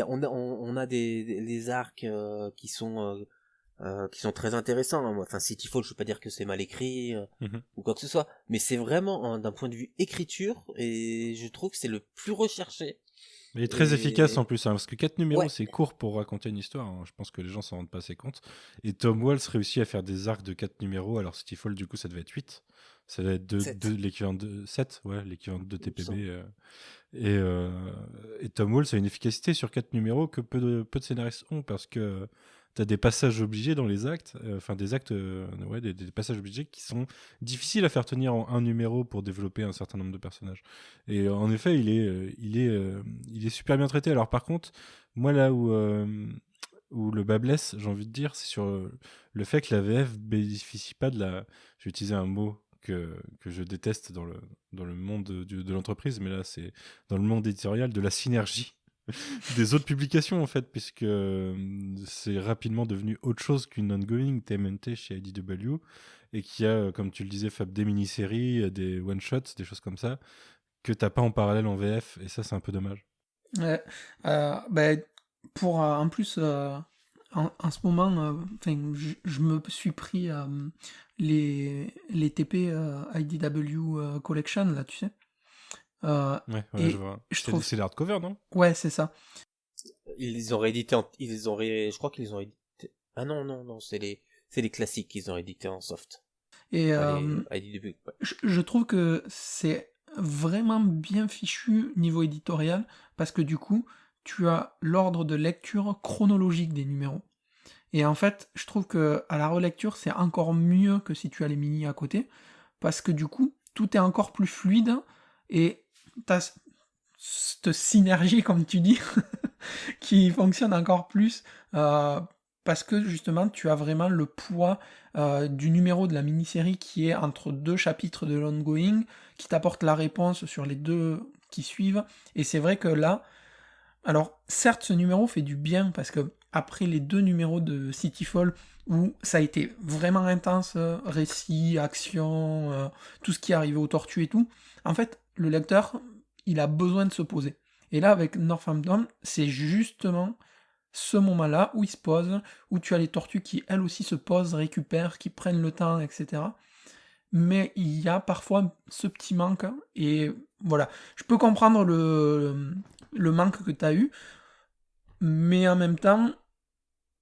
on a des arcs qui sont très intéressants. Hein. Enfin, Cityfall, je veux pas dire que c'est mal écrit ou quoi que ce soit, mais c'est vraiment d'un point de vue écriture, et je trouve que c'est le plus recherché.
Il est très efficace en plus, hein, parce que 4 numéros,
Ouais.
c'est court pour raconter une histoire. Hein. Je pense que les gens s'en rendent pas assez compte. Et Tom Waltz réussit à faire des arcs de 4 numéros. Alors Cityfall, du coup, ça devait être 8. Ça devait être l'équivalent de 7, ouais, l'équivalent de TPB. Et Tom Waltz a une efficacité sur 4 numéros que peu de scénaristes ont, parce que tu as des passages obligés dans les actes, des passages obligés qui sont difficiles à faire tenir en un numéro pour développer un certain nombre de personnages. Et en effet, il est super bien traité. Alors par contre, moi là où le bas blesse, j'ai envie de dire, c'est sur le fait que la VF bénéficie pas de la... Je vais utiliser un mot que je déteste dans le monde de l'entreprise, mais là c'est dans le monde éditorial, de la synergie des autres publications en fait, puisque c'est rapidement devenu autre chose qu'une ongoing TMNT chez IDW, et qui a, comme tu le disais Fab, des mini-séries, des one-shots, des choses comme ça, que t'as pas en parallèle en VF, et ça c'est un peu dommage.
Ouais, ben, pour en plus, en ce moment, enfin, je me suis pris les TP IDW Collection, là, tu sais.
Ouais,
Et
je vois.
je trouve...
C'est l'hardcover, non?
Ouais, c'est ça.
Ils les ont réédités, je crois qu'ils les ont réédités. Ah non, non, non, c'est les classiques qu'ils ont réédités en soft.
Et
Pas les IDW. Ouais.
je trouve que c'est vraiment bien fichu niveau éditorial, parce que du coup, tu as l'ordre de lecture chronologique des numéros. Et en fait, je trouve que à la relecture, c'est encore mieux que si tu as les mini à côté, parce que du coup, tout est encore plus fluide, et t'as cette synergie, comme tu dis, qui fonctionne encore plus, parce que justement, tu as vraiment le poids du numéro de la mini-série qui est entre deux chapitres de l'ongoing, qui t'apporte la réponse sur les deux qui suivent, et c'est vrai que là, alors certes, ce numéro fait du bien, parce que après les deux numéros de Cityfall, où ça a été vraiment intense, récit, action, tout ce qui est arrivé aux tortues et tout, en fait, le lecteur, il a besoin de se poser. Et là, avec Northampton, c'est justement ce moment-là où il se pose, où tu as les tortues qui, elles aussi, se posent, récupèrent, qui prennent le temps, etc. Mais il y a parfois ce petit manque, et voilà. Je peux comprendre le manque que tu as eu, mais en même temps,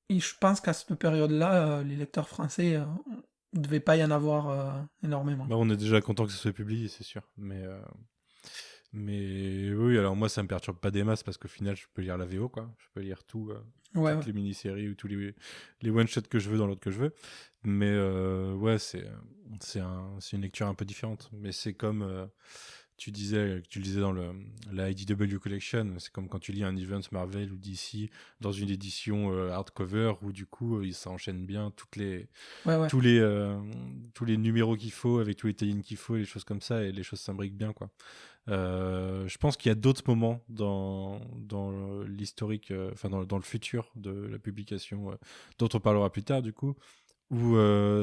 je pense qu'à cette période-là, les lecteurs français ne devaient pas y en avoir énormément.
Bah, on est déjà content que ce soit publié, c'est sûr. Mais oui, alors moi ça me perturbe pas des masses, parce qu'au final je peux lire la VO, quoi. Je peux lire
Ouais,
toutes
ouais.
les mini-séries ou tous les one-shots que je veux dans l'autre que je veux. Mais ouais, c'est une lecture un peu différente. Mais c'est comme tu le disais dans la IDW Collection, c'est comme quand tu lis un event Marvel ou DC dans une édition hardcover où du coup ça enchaîne bien
Ouais.
tous les numéros qu'il faut avec tous les tie-ins qu'il faut, les choses comme ça, et les choses s'imbriquent bien, quoi. Je pense qu'il y a d'autres moments dans l'historique, enfin dans le futur de la publication, dont on parlera plus tard du coup, où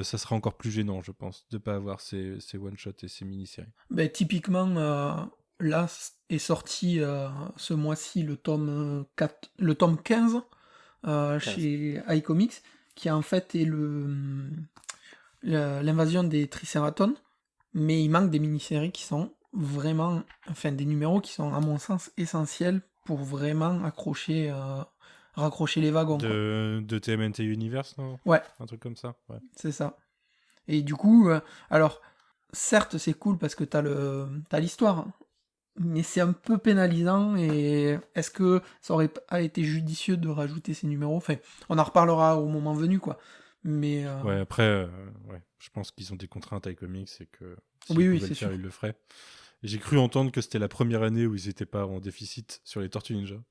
ça sera encore plus gênant, je pense, de pas avoir ces one-shots et ces mini-séries.
Ben, typiquement, là est sorti ce mois-ci le tome 15 chez iComics, qui en fait est l'invasion des Triceratops, mais il manque des mini-séries qui sont vraiment, enfin des numéros qui sont à mon sens essentiels pour vraiment raccrocher les wagons. Quoi.
De TMNT Universe, non ?
Ouais.
Un truc comme ça, ouais.
C'est ça. Et du coup, alors, certes c'est cool parce que t'as l'histoire, hein, mais c'est un peu pénalisant, et est-ce que ça aurait pas été judicieux de rajouter ces numéros ? Enfin, on en reparlera au moment venu, quoi. Mais
Ouais, après, je pense qu'ils ont des contraintes avec comics et que s'ils
oui,
pouvaient
c'est
le faire,
sûr.
ils le feraient. Et j'ai cru entendre que c'était la première année où ils n'étaient pas en déficit sur les Tortues Ninja.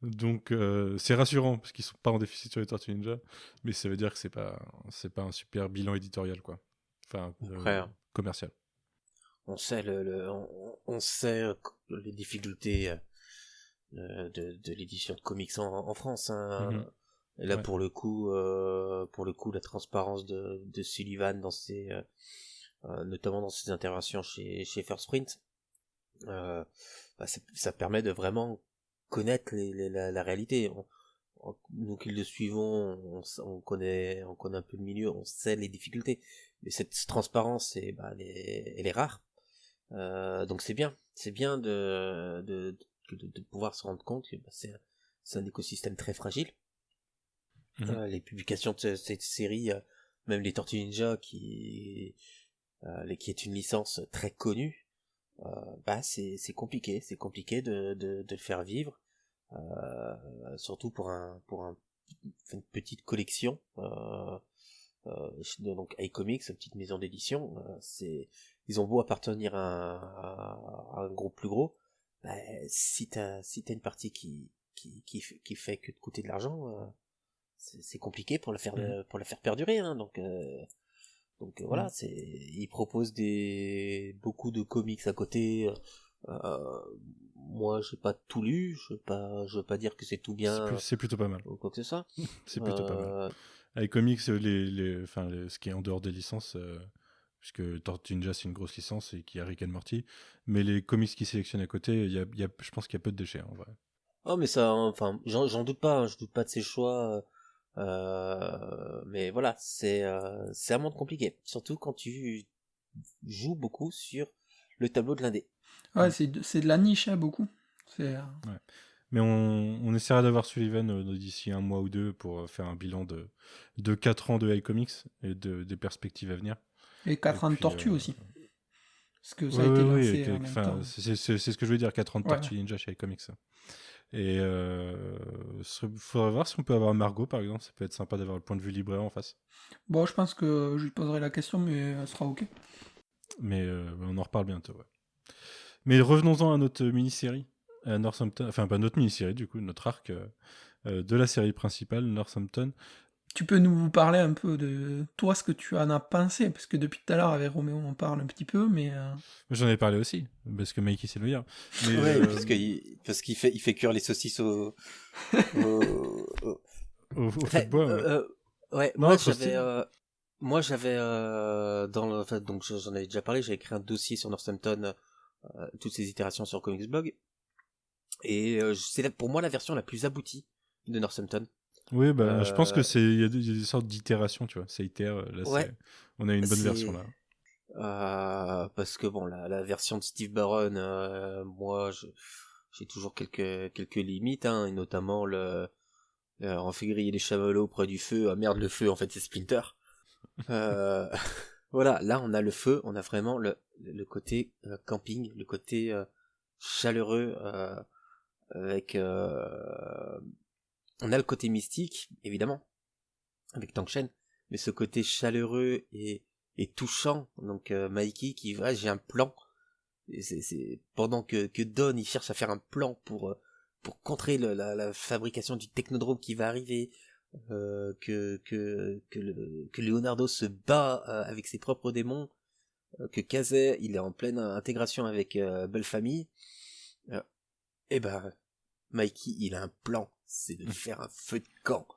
Donc c'est rassurant parce qu'ils sont pas en déficit sur les Tortues Ninja, mais ça veut dire que c'est pas un super bilan éditorial, quoi. Enfin, commercial.
On sait on sait les difficultés de l'édition de comics en France, hein.
Mhm.
Et là,
Ouais.
pour le coup, la transparence de Sullivan dans notamment dans ses interventions chez First Print, ça permet de vraiment connaître la réalité. Nous qui le suivons, on connaît un peu le milieu, on sait les difficultés. Mais cette transparence, elle est rare. Donc c'est bien de pouvoir se rendre compte que c'est un écosystème très fragile. Les publications de cette série, même les Tortues Ninja qui est une licence très connue, c'est compliqué de le faire vivre, surtout pour une petite collection, donc iComics, une petite maison d'édition. Ils ont beau appartenir à un groupe plus gros, si t'as une partie qui fait que de coûter de l'argent, c'est compliqué pour la faire perdurer, hein. Donc voilà, ils proposent beaucoup de comics à côté. Moi, j'ai pas tout lu, je veux pas dire que c'est tout bien.
C'est plutôt pas mal.
Ou quoi que ce soit.
C'est plutôt pas mal. Avec comics, ce qui est en dehors des licences, puisque Tortue Ninja c'est une grosse licence et qu'il y a Rick and Morty, mais les comics qui sélectionnent à côté, je pense qu'il y a peu de déchets en vrai.
Oh, mais ça, enfin, j'en doute pas, hein, je doute pas de ses choix. Mais voilà, c'est un monde compliqué, surtout quand tu joues beaucoup sur le tableau de l'indé.
Ouais, c'est de la niche, hein, beaucoup. Ouais.
Mais on essaiera d'avoir Sullivan d'ici un mois ou deux pour faire un bilan de 4 ans de iComics et des perspectives à venir.
Et 4 ans de Tortue aussi. Parce que ça a été lancé en même temps.
C'est ce que je veux dire, 4 ans de Tortue Ninja chez iComics. Et faudrait voir si on peut avoir Margot, par exemple. Ça peut être sympa d'avoir le point de vue libraire en face.
Bon, je pense que je lui poserai la question, mais elle sera ok.
Mais on en reparle bientôt, ouais. Mais revenons-en à notre mini-série. Northampton, enfin pas notre mini-série, du coup, notre arc de la série principale, Northampton.
Tu peux nous parler un peu de toi, ce que tu en as pensé, parce que depuis tout à l'heure avec Roméo on parle un petit peu, mais...
J'en ai parlé aussi, parce que Mikey c'est le meilleur. Mais,
parce qu'il fait cuire les saucisses au
feu de bois.
Ouais,
non,
moi j'avais donc j'en avais déjà parlé, j'ai écrit un dossier sur Northampton, toutes ces itérations sur Comics Blog, et c'est pour moi la version la plus aboutie de Northampton.
Oui, je pense que il y a des sortes d'itérations, tu vois. Ça itère. Là,
ouais,
on a une bonne version là.
Parce que bon, la version de Steve Barron, moi, j'ai toujours quelques limites, hein, et notamment en fait griller les chamallows près du feu. Ah merde, le feu, en fait, c'est Splinter. Voilà, là, on a le feu, on a vraiment le côté camping, le côté chaleureux, avec on a le côté mystique, évidemment, avec Tang Shen, mais ce côté chaleureux et touchant. Donc Mikey qui va, j'ai un plan Pendant que Don il cherche à faire un plan pour contrer la fabrication du technodrome qui va arriver, que Leonardo se bat avec ses propres démons, que Kazé il est en pleine intégration avec Belle Famille, et ben Mikey il a un plan, c'est de faire un feu de camp.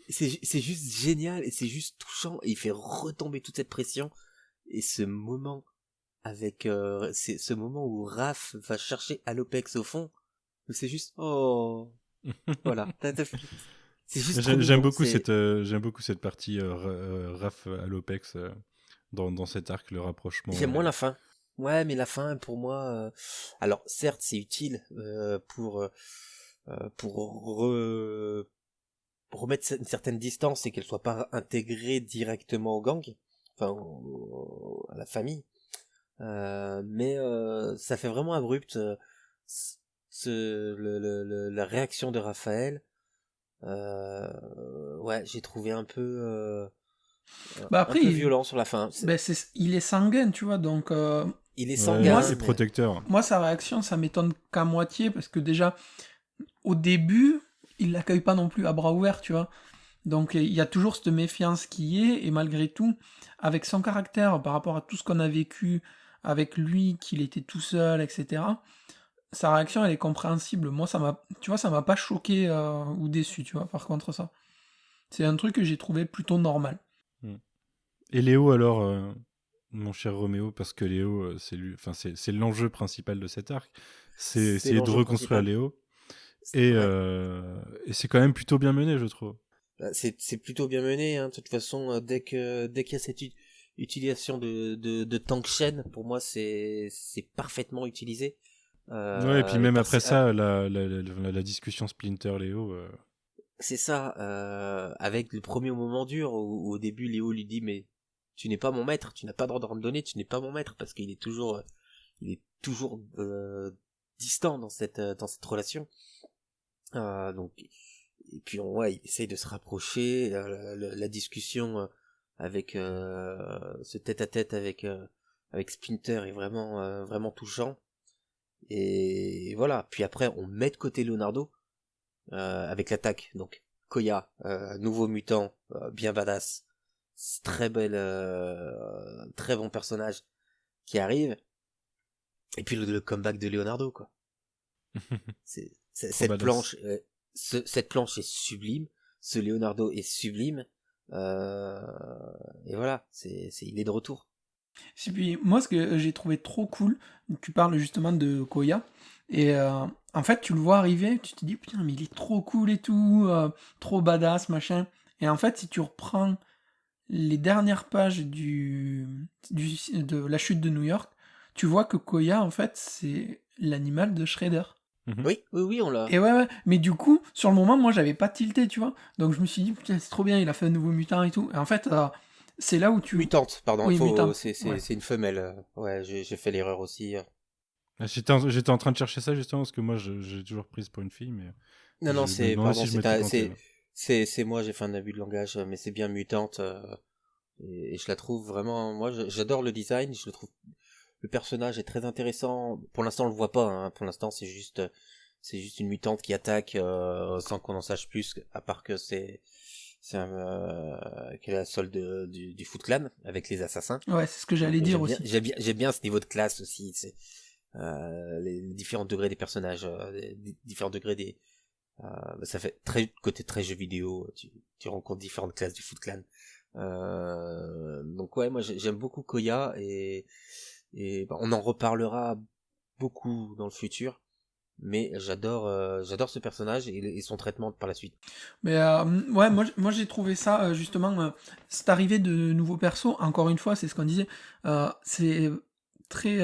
C'est juste génial et c'est juste touchant et il fait retomber toute cette pression et ce moment avec c'est ce moment où Raph va chercher Alopex au fond, c'est juste oh voilà. C'est juste trop
J'aime
mignon,
beaucoup cette partie Raph à l'Opex dans cet arc, le rapprochement.
J'aime moins la fin. Ouais, mais la fin pour moi alors certes c'est utile pour remettre une certaine distance et qu'elle soit pas intégrée directement au gang, enfin à la famille. Mais ça fait vraiment abrupt la réaction de Raphaël. Ouais, j'ai trouvé un peu
Après,
un peu violent sur la fin.
il est sanguin, tu vois, donc
Il est
Ouais,
sanguin.
c'est protecteur.
moi, sa réaction, ça m'étonne qu'à moitié, parce que déjà, au début, il l'accueille pas non plus à bras ouverts, tu vois. Donc il y a toujours cette méfiance qui est, et malgré tout, avec son caractère, par rapport à tout ce qu'on a vécu avec lui, qu'il était tout seul, etc., sa réaction, elle est compréhensible. Moi, ça m'a pas choqué ou déçu, tu vois, par contre, ça. C'est un truc que j'ai trouvé plutôt normal.
Et Léo, alors, mon cher Roméo, parce que Léo, c'est l'enjeu principal de cet arc, c'est essayer de reconstruire
principal.
Léo. Et c'est quand même plutôt bien mené, je trouve.
C'est plutôt bien mené, hein. De toute façon, dès qu'il y a cette utilisation de tank chaîne, pour moi, c'est parfaitement utilisé.
Ouais, et puis même après ça, la discussion Splinter-Léo...
C'est ça, avec le premier moment dur, où au début, Léo lui dit, mais tu n'es pas mon maître, tu n'as pas d'ordre à me donner, tu n'es pas mon maître, parce qu'il est toujours distant dans cette relation. Donc, et puis il essaye de se rapprocher, la discussion avec ce tête-à-tête avec Splinter est vraiment touchant. Et voilà, puis après on met de côté Leonardo avec l'attaque, donc Koya, nouveau mutant, bien badass, très très bon personnage qui arrive, et puis le comeback de Leonardo, quoi. Cette planche, cette planche est sublime, ce Leonardo est sublime, et voilà, il est de retour.
Et puis, moi, ce que j'ai trouvé trop cool, tu parles justement de Koya, et en fait, tu le vois arriver, tu te dis, putain, mais il est trop cool et tout, trop badass, machin. Et en fait, si tu reprends les dernières pages de la chute de New York, tu vois que Koya, en fait, c'est l'animal de Shredder.
Oui, on l'a.
Et ouais, mais du coup, sur le moment, moi, j'avais pas tilté, tu vois. Donc je me suis dit, putain, c'est trop bien, il a fait un nouveau mutant et tout. Et en fait, c'est là où tu...
Mutante, pardon,
Oui, mutante.
C'est une femelle. Ouais, j'ai fait l'erreur aussi.
J'étais en train de chercher ça justement parce que moi j'ai toujours prise pour une fille, mais
non, c'est pardon,
si
c'est moi, j'ai fait un abus de langage, mais c'est bien mutante et je la trouve vraiment, moi j'adore le design, je le trouve, le personnage est très intéressant. Pour l'instant on le voit pas, hein. Pour l'instant c'est juste une mutante qui attaque sans qu'on en sache plus, à part que c'est qu'elle est la solde du Foot Clan avec les assassins.
Ouais, c'est ce que j'allais dire aussi.
J'aime bien ce niveau de classe aussi. C'est les différents degrés des personnages, les différents degrés des. Ça fait côté très jeu vidéo. Tu rencontres différentes classes du Foot Clan. Donc ouais, moi j'aime beaucoup Koya et on en reparlera beaucoup dans le futur. Mais j'adore ce personnage et son traitement par la suite.
Mais ouais, moi j'ai trouvé ça justement, cette arrivée de nouveaux persos, encore une fois, c'est ce qu'on disait, c'est très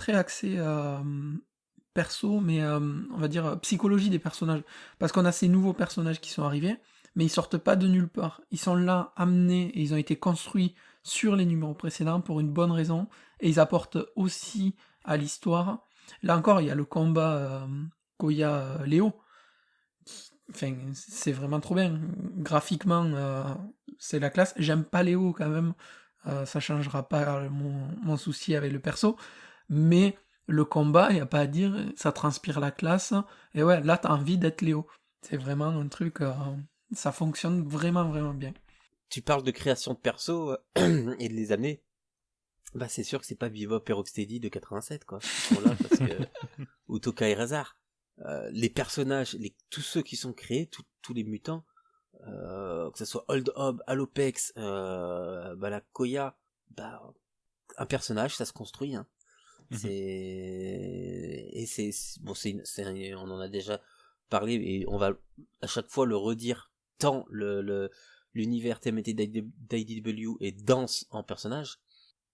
axé perso, mais on va dire psychologie des personnages. Parce qu'on a ces nouveaux personnages qui sont arrivés, mais ils sortent pas de nulle part. Ils sont là, amenés, et ils ont été construits sur les numéros précédents pour une bonne raison, et ils apportent aussi à l'histoire. Là encore, il y a le combat Koya-Léo. Enfin, c'est vraiment trop bien. Graphiquement, c'est la classe. J'aime pas Léo quand même. Ça changera pas mon souci avec le perso. Mais le combat, il n'y a pas à dire, ça transpire la classe, et ouais, là, t'as envie d'être Léo. C'est vraiment un truc, ça fonctionne vraiment, vraiment bien.
Tu parles de création de perso et de les amener. Bah, c'est sûr que c'est pas Bebop et Rocksteady de 87, quoi. Ils sont là parce que... ou Tokai Razar. Les personnages, tous ceux qui sont créés, tous les mutants, que ce soit Old Hob, Alopex, la Koya, un personnage, ça se construit, hein. On en a déjà parlé et on va à chaque fois le redire tant l'univers TMNT d'IDW est dense en personnages.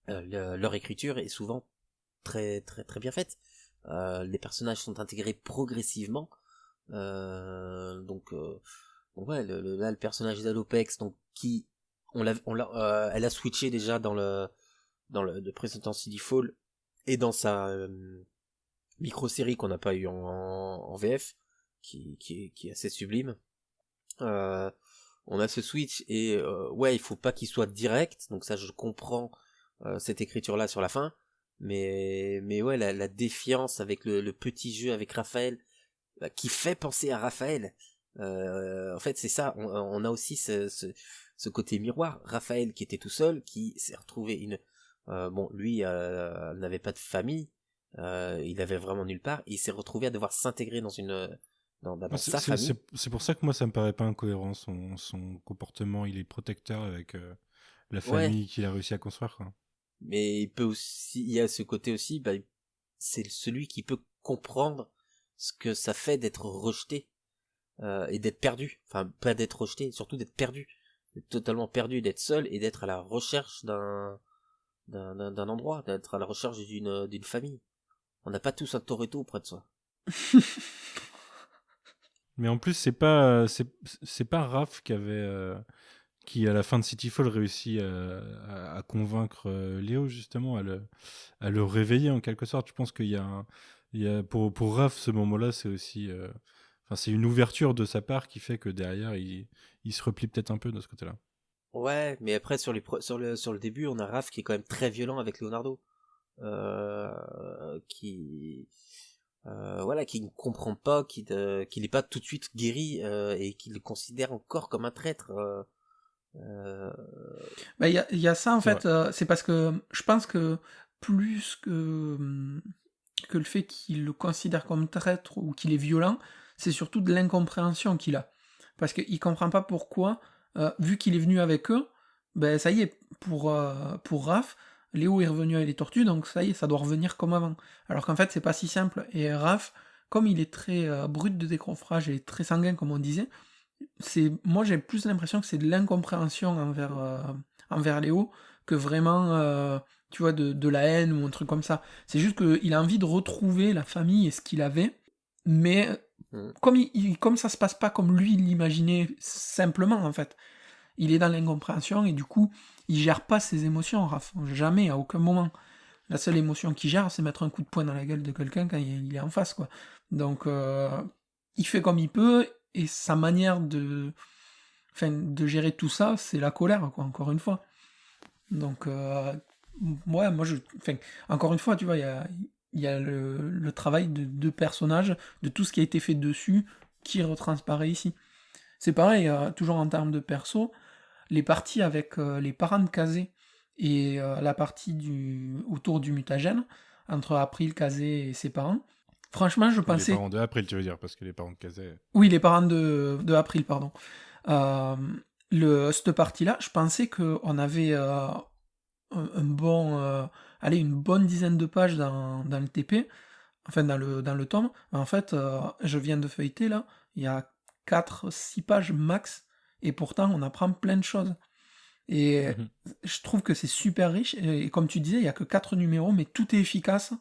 Leur écriture est souvent très très très bien faite. Les personnages sont intégrés progressivement. Donc ouais, là le personnage d'Alopex, donc qui elle a switché déjà dans le de Presentant City Fall et dans sa micro-série qu'on n'a pas eu en VF, qui est assez sublime. On a ce switch et ouais, il faut pas qu'il soit direct, donc ça je comprends cette écriture là sur la fin, mais ouais, la défiance avec le petit jeu avec Raphaël, qui fait penser à Raphaël. En fait c'est ça, on a aussi ce côté miroir. Raphaël qui était tout seul, qui s'est retrouvé lui n'avait pas de famille, il avait vraiment nulle part, et il s'est retrouvé à devoir s'intégrer dans sa famille.
C'est pour ça que moi ça me paraît pas incohérent, son comportement. Il est protecteur avec la famille qu'il a réussi à construire, quoi.
Mais il y a ce côté aussi, c'est celui qui peut comprendre ce que ça fait d'être rejeté et d'être perdu. Enfin, pas d'être rejeté, surtout d'être perdu, d'être totalement perdu, d'être seul et d'être à la recherche d'un endroit, d'être à la recherche d'une famille. On n'a pas tous un Toretto près de soi.
Mais en plus, c'est pas Raph qui à la fin de Cityfall réussit à convaincre Léo justement à le réveiller en quelque sorte. Je pense qu'il y a pour Raph ce moment-là, c'est aussi c'est une ouverture de sa part qui fait que derrière il se replie peut-être un peu de ce côté-là.
Ouais, mais après sur le début, on a Raph qui est quand même très violent avec Leonardo, qui ne comprend pas, qu'il n'est pas tout de suite guéri et qu'il le considère encore comme un traître.
Il y a ça en fait, c'est parce que je pense que plus que le fait qu'il le considère comme traître ou qu'il est violent, c'est surtout de l'incompréhension qu'il a. Parce qu'il comprend pas pourquoi, vu qu'il est venu avec eux, ça y est, pour Raph, Léo est revenu avec les tortues, donc ça y est, ça doit revenir comme avant. Alors qu'en fait, c'est pas si simple. Et Raph, comme il est très brut de décoffrage et très sanguin, comme on disait, moi j'ai plus l'impression que c'est de l'incompréhension envers Léo que vraiment tu vois de la haine ou un truc comme ça. C'est juste qu'il a envie de retrouver la famille et ce qu'il avait, mais comme ça se passe pas comme lui l'imaginait simplement en fait, il est dans l'incompréhension et du coup il gère pas ses émotions, Raph, jamais, à aucun moment. La seule émotion qu'il gère, c'est mettre un coup de poing dans la gueule de quelqu'un quand il est en face, quoi. Donc il fait comme il peut, et sa manière de gérer tout ça, c'est la colère, quoi, encore une fois. Donc, ouais, encore une fois, tu vois, il y a le travail de deux personnages, de tout ce qui a été fait dessus, qui retransparaît ici. C'est pareil, toujours en termes de perso, les parties avec les parents de Kazé et la partie autour du mutagène, entre April, Kazé et ses parents, franchement, je pensais...
Les parents de April, tu veux dire, parce que les parents de Kazé...
Oui, les parents de April, pardon. Cette partie-là, je pensais qu'on avait une bonne dizaine de pages dans le TP, enfin dans le tome. En fait, je viens de feuilleter, là, il y a 4-6 pages max, et pourtant on apprend plein de choses. Et je trouve que c'est super riche, et comme tu disais, il n'y a que 4 numéros, mais tout est efficace,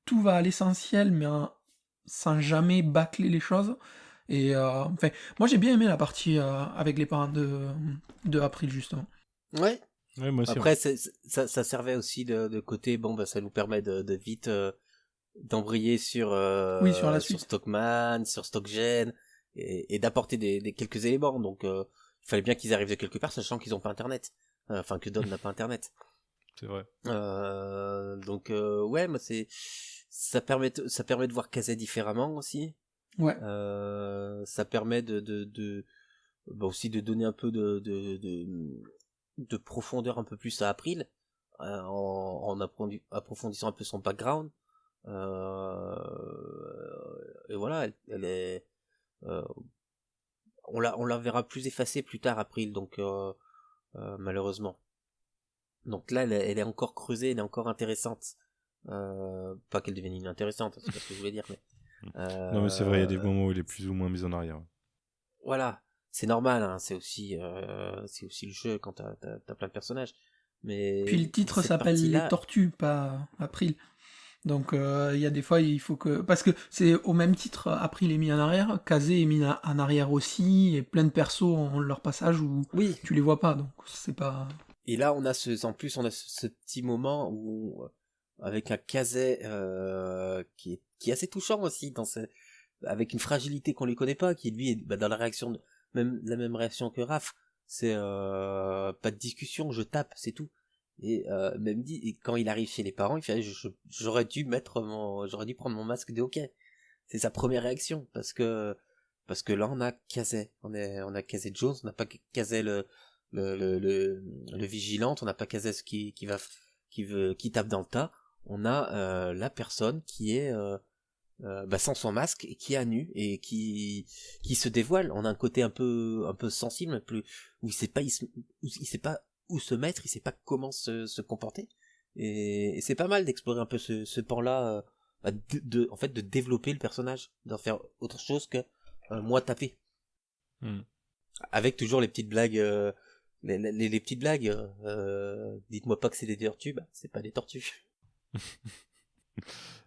tout va à l'essentiel, mais sans jamais bâcler les choses. Et moi j'ai bien aimé la partie avec les parents de April, justement.
Ouais.
Moi aussi.
Après, ça servait aussi de côté, ça nous permet de vite d'embrayer sur
la suite.
sur Stockman, sur Stockgen, et d'apporter des quelques éléments. Donc il fallait bien qu'ils arrivent de quelque part, sachant qu'ils n'ont pas internet. Que Don n'a pas internet.
C'est vrai.
Donc ouais, moi c'est ça permet de voir Kazé différemment aussi.
Ouais.
Ça permet aussi de donner un peu de profondeur un peu plus à April, en approfondissant un peu son background. Et voilà, elle est, on la verra plus effacée plus tard, April, donc malheureusement. Donc là, elle est encore creusée, elle est encore intéressante. Pas qu'elle devienne inintéressante, c'est pas ce que je voulais dire, mais
Non, mais c'est vrai, il y a des moments où il est plus ou moins mis en arrière.
voilà, c'est normal, hein, c'est aussi le jeu quand t'as plein de personnages. Mais
Puis le titre
cette
s'appelle
partie-là,
Les Tortues, pas April. Donc il y a des fois, il faut que... Parce que c'est au même titre, April est mis en arrière, Kazé est mis en arrière aussi, et plein de persos ont leur passage où
oui.
tu les vois pas, donc c'est pas...
Et là, on a en plus, on a ce petit moment où, avec un Kazé qui est assez touchant aussi, avec une fragilité qu'on lui connaît pas, qui lui est dans la réaction, la même réaction que Raph. C'est pas de discussion, je tape, c'est tout. Et même dit, et quand il arrive chez les parents, il fait j'aurais dû prendre mon masque de hockey. C'est sa première réaction, parce que là on a Kazé, on a Kazé Jones, on n'a pas Kazé le vigilante, on n'a pas Kazé qui tape dans le tas. On a la personne qui est sans son masque et qui est à nu et qui se dévoile. On a un côté un peu sensible, où il sait pas où se mettre, il sait pas comment se comporter. Et c'est pas mal d'explorer un peu ce pan-là, en fait, de développer le personnage, d'en faire autre chose que moi taper. Avec toujours les petites blagues, les petites blagues. Dites-moi pas que c'est des tortues, c'est pas des tortues.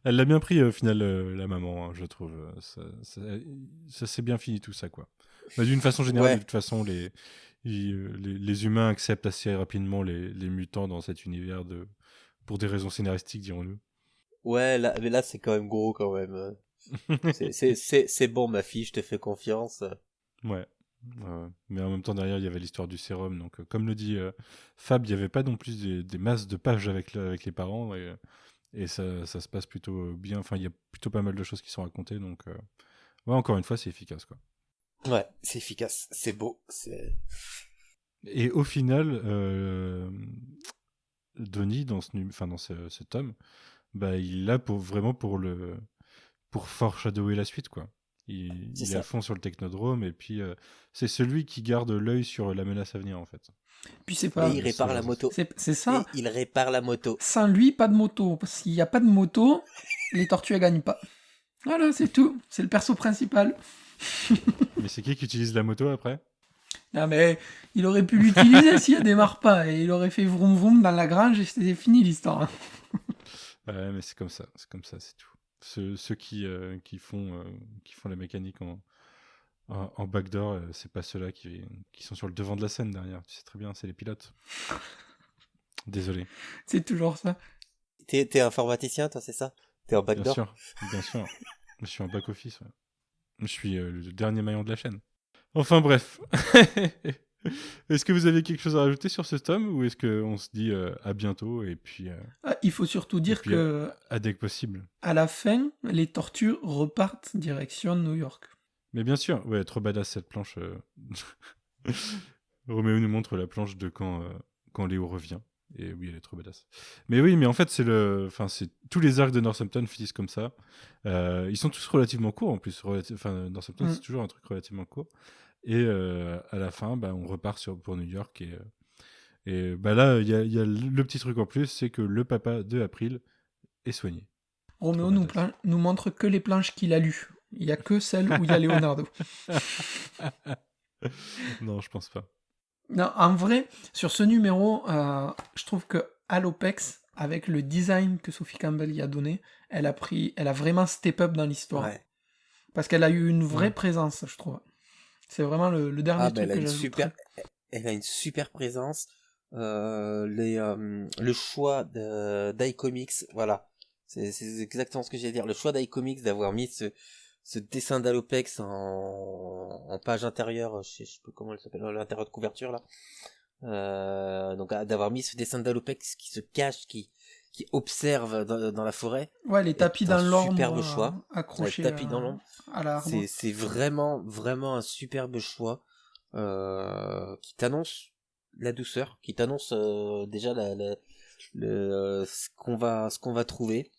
Elle l'a bien pris au final, la maman, hein, je trouve. Ça s'est bien fini tout ça, quoi. Mais d'une façon générale,
Ouais.
de toute façon, les humains acceptent assez rapidement les mutants dans cet univers pour des raisons scénaristiques, dirons-nous.
Ouais, mais là c'est quand même gros quand même. C'est bon, ma fille, je te fais confiance.
Ouais. Mais en même temps, derrière, il y avait l'histoire du sérum. Donc, comme le dit Fab, il n'y avait pas non plus des masses de pages avec les parents. Et ça se passe plutôt bien. Enfin, il y a plutôt pas mal de choses qui sont racontées. Donc, ouais, encore une fois, c'est efficace, quoi.
Ouais, c'est efficace, c'est beau.
Et au final, Donnie, dans ce tome, il est là vraiment pour foreshadower la suite, quoi. Il est à fond sur le technodrome, et puis c'est celui qui garde l'œil sur la menace à venir, en fait.
Puis c'est pas...
Et il répare la moto.
C'est ça.
Et il répare la moto.
Sans lui, pas de moto. Parce qu'il n'y a pas de moto, les tortues elles gagnent pas. Voilà, c'est tout. C'est le perso principal.
Mais c'est qui utilise la moto après?
Non mais il aurait pu l'utiliser si elle démarre pas. Et il aurait fait vroom vroom dans la grange et c'était fini l'histoire.
Ouais, mais c'est comme ça, c'est tout. Ceux qui font la mécanique en backdoor, c'est pas ceux-là qui sont sur le devant de la scène derrière. Tu sais très bien, c'est les pilotes. Désolé.
C'est toujours ça.
T'es informaticien, toi, c'est ça? T'es en backdoor?
Bien sûr. Je suis en back-office, ouais. Je suis le dernier maillon de la chaîne. Enfin bref. Est-ce que vous avez quelque chose à rajouter sur ce tome, ou est-ce qu'on se dit à bientôt et puis
Il faut surtout dire que
dès que possible.
À la fin, les tortues repartent direction New York.
Mais bien sûr, ouais, trop badass cette planche. Roméo nous montre la planche de quand Léo revient. Et oui, elle est trop badass. Mais oui, mais en fait, c'est tous les arcs de Northampton finissent comme ça. Ils sont tous relativement courts en plus. Northampton, c'est toujours un truc relativement court. Et à la fin, on repart pour New York. Et là, il y a le petit truc en plus, c'est que le papa de April est soigné.
Roméo nous montre que les planches qu'il a lues. Il n'y a que celles où il y a Leonardo.
Non, je pense pas.
Non, en vrai, sur ce numéro, je trouve que Alopex, avec le design que Sophie Campbell y a donné, elle a vraiment step up dans l'histoire. Ouais. Parce qu'elle a eu une vraie présence, je trouve. C'est vraiment le dernier truc que j'ajouterais.
Elle a une super présence. Le choix d'iComics, voilà. C'est exactement ce que j'allais dire. Le choix d'iComics d'avoir mis ce dessin d'Alopex en page intérieure, je sais plus comment elle s'appelle, l'intérieur de couverture là. Donc d'avoir mis ce dessin d'Alopex qui se cache, qui qui observe dans la forêt.
Ouais, les tapis dans l'ombre.
Superbe choix.
Accrochés
Les tapis dans l'ombre.
à l'arbre.
C'est vraiment, vraiment un superbe choix qui t'annonce la douceur, qui t'annonce déjà ce qu'on va trouver.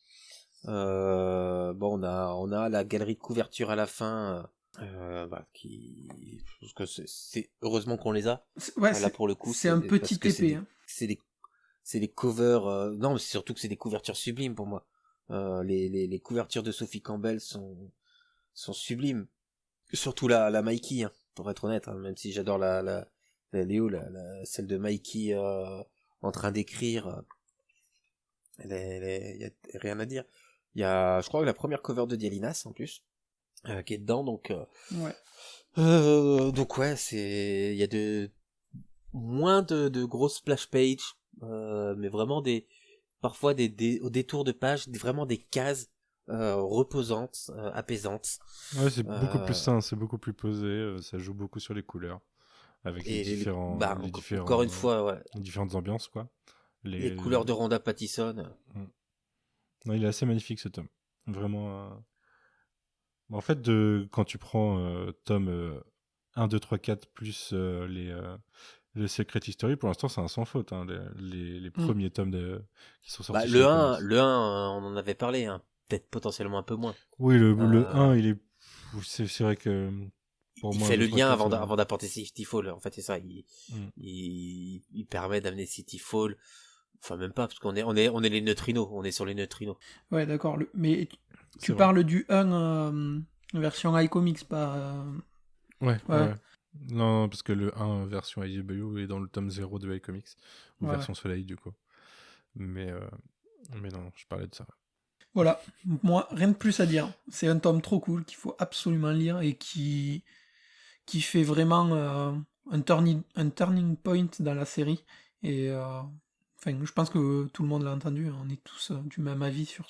Bon, on a la galerie de couverture à la fin. Parce que c'est heureusement qu'on les a.
Ouais,
là pour le coup,
c'est un petit épée.
C'est des covers. Non, mais c'est surtout que c'est des couvertures sublimes pour moi. Les couvertures de Sophie Campbell sont sublimes. Surtout la Mikey, hein, pour être honnête. Hein, même si j'adore la Léo, celle de Mikey en train d'écrire. Il y a rien à dire. Il y a, je crois, la première cover de Dialinas en plus. Qui est dedans, donc ouais, il y a moins de grosses splash pages, mais vraiment parfois au détour de page, vraiment des cases reposantes, apaisantes.
Ouais, c'est beaucoup plus sain, c'est beaucoup plus posé, ça joue beaucoup sur les couleurs avec les différents
encore une fois, ouais.
Les différentes ambiances, quoi.
Les couleurs de Rhonda Pattison.
Non, il est assez magnifique ce tome, vraiment. En fait, quand tu prends tome 1, 2, 3, 4 plus les Secret History, pour l'instant, c'est un sans faute. Hein, les premiers tomes qui sont sortis.
Le 1, on en avait parlé, hein. Peut-être potentiellement un peu moins.
Oui, le 1, il est. C'est vrai que.
Pour moi, fait le lien avant d'apporter Cityfall. En fait, c'est ça. Il permet d'amener Cityfall. Enfin, même pas, parce qu'on est les neutrinos. On est sur les neutrinos.
Ouais, d'accord. Mais tu parles du 1 version iComics, pas...
Ouais. Non, parce que le 1 version IDW est dans le tome 0 de iComics, ou version Soleil, du coup. Mais non, je parlais de ça.
Voilà, moi, rien de plus à dire. C'est un tome trop cool qu'il faut absolument lire et qui fait vraiment un turning point dans la série. Et je pense que tout le monde l'a entendu, on est tous du même avis sur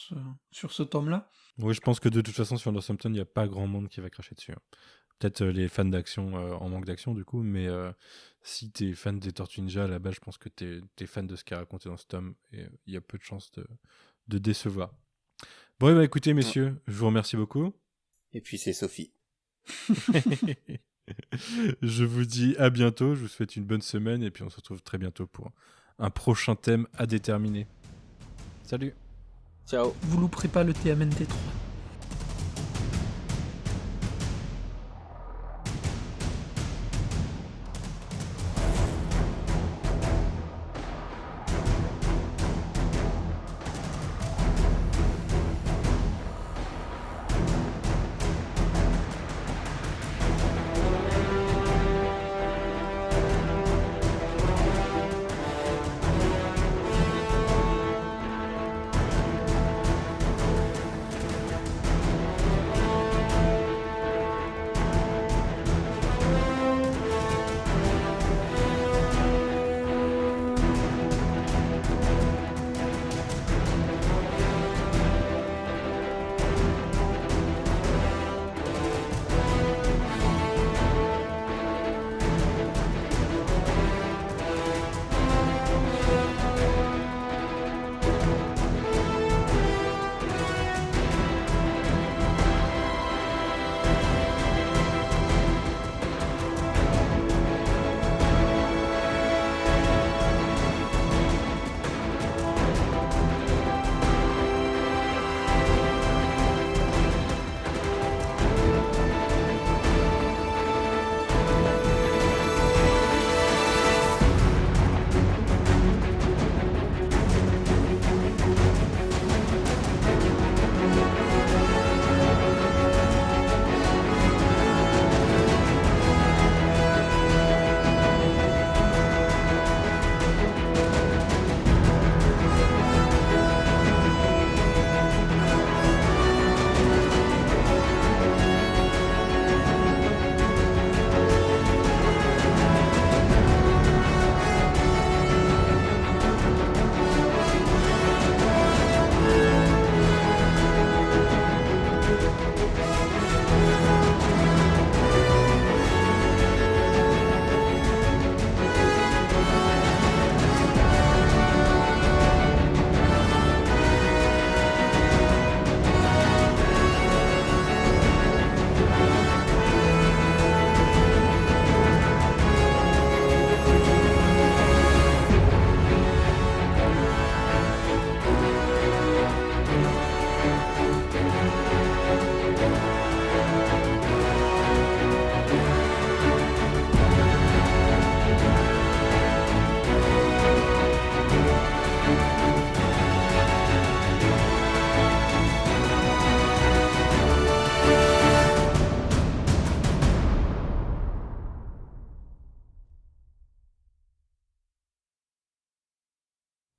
ce tome-là.
Oui, je pense que de toute façon, sur Northampton, il n'y a pas grand monde qui va cracher dessus. Peut-être les fans d'action en manque d'action, du coup, mais si t'es fan des Tortues Ninja, à la base, je pense que t'es fan de ce qui est raconté dans ce tome, et il y a peu de chances de décevoir. Bon, écoutez, messieurs, je vous remercie beaucoup.
Et puis, c'est Sophie.
Je vous dis à bientôt, je vous souhaite une bonne semaine, et puis on se retrouve très bientôt pour un prochain thème à déterminer. Salut.
Ciao.
Vous louperez pas le TMNT 3.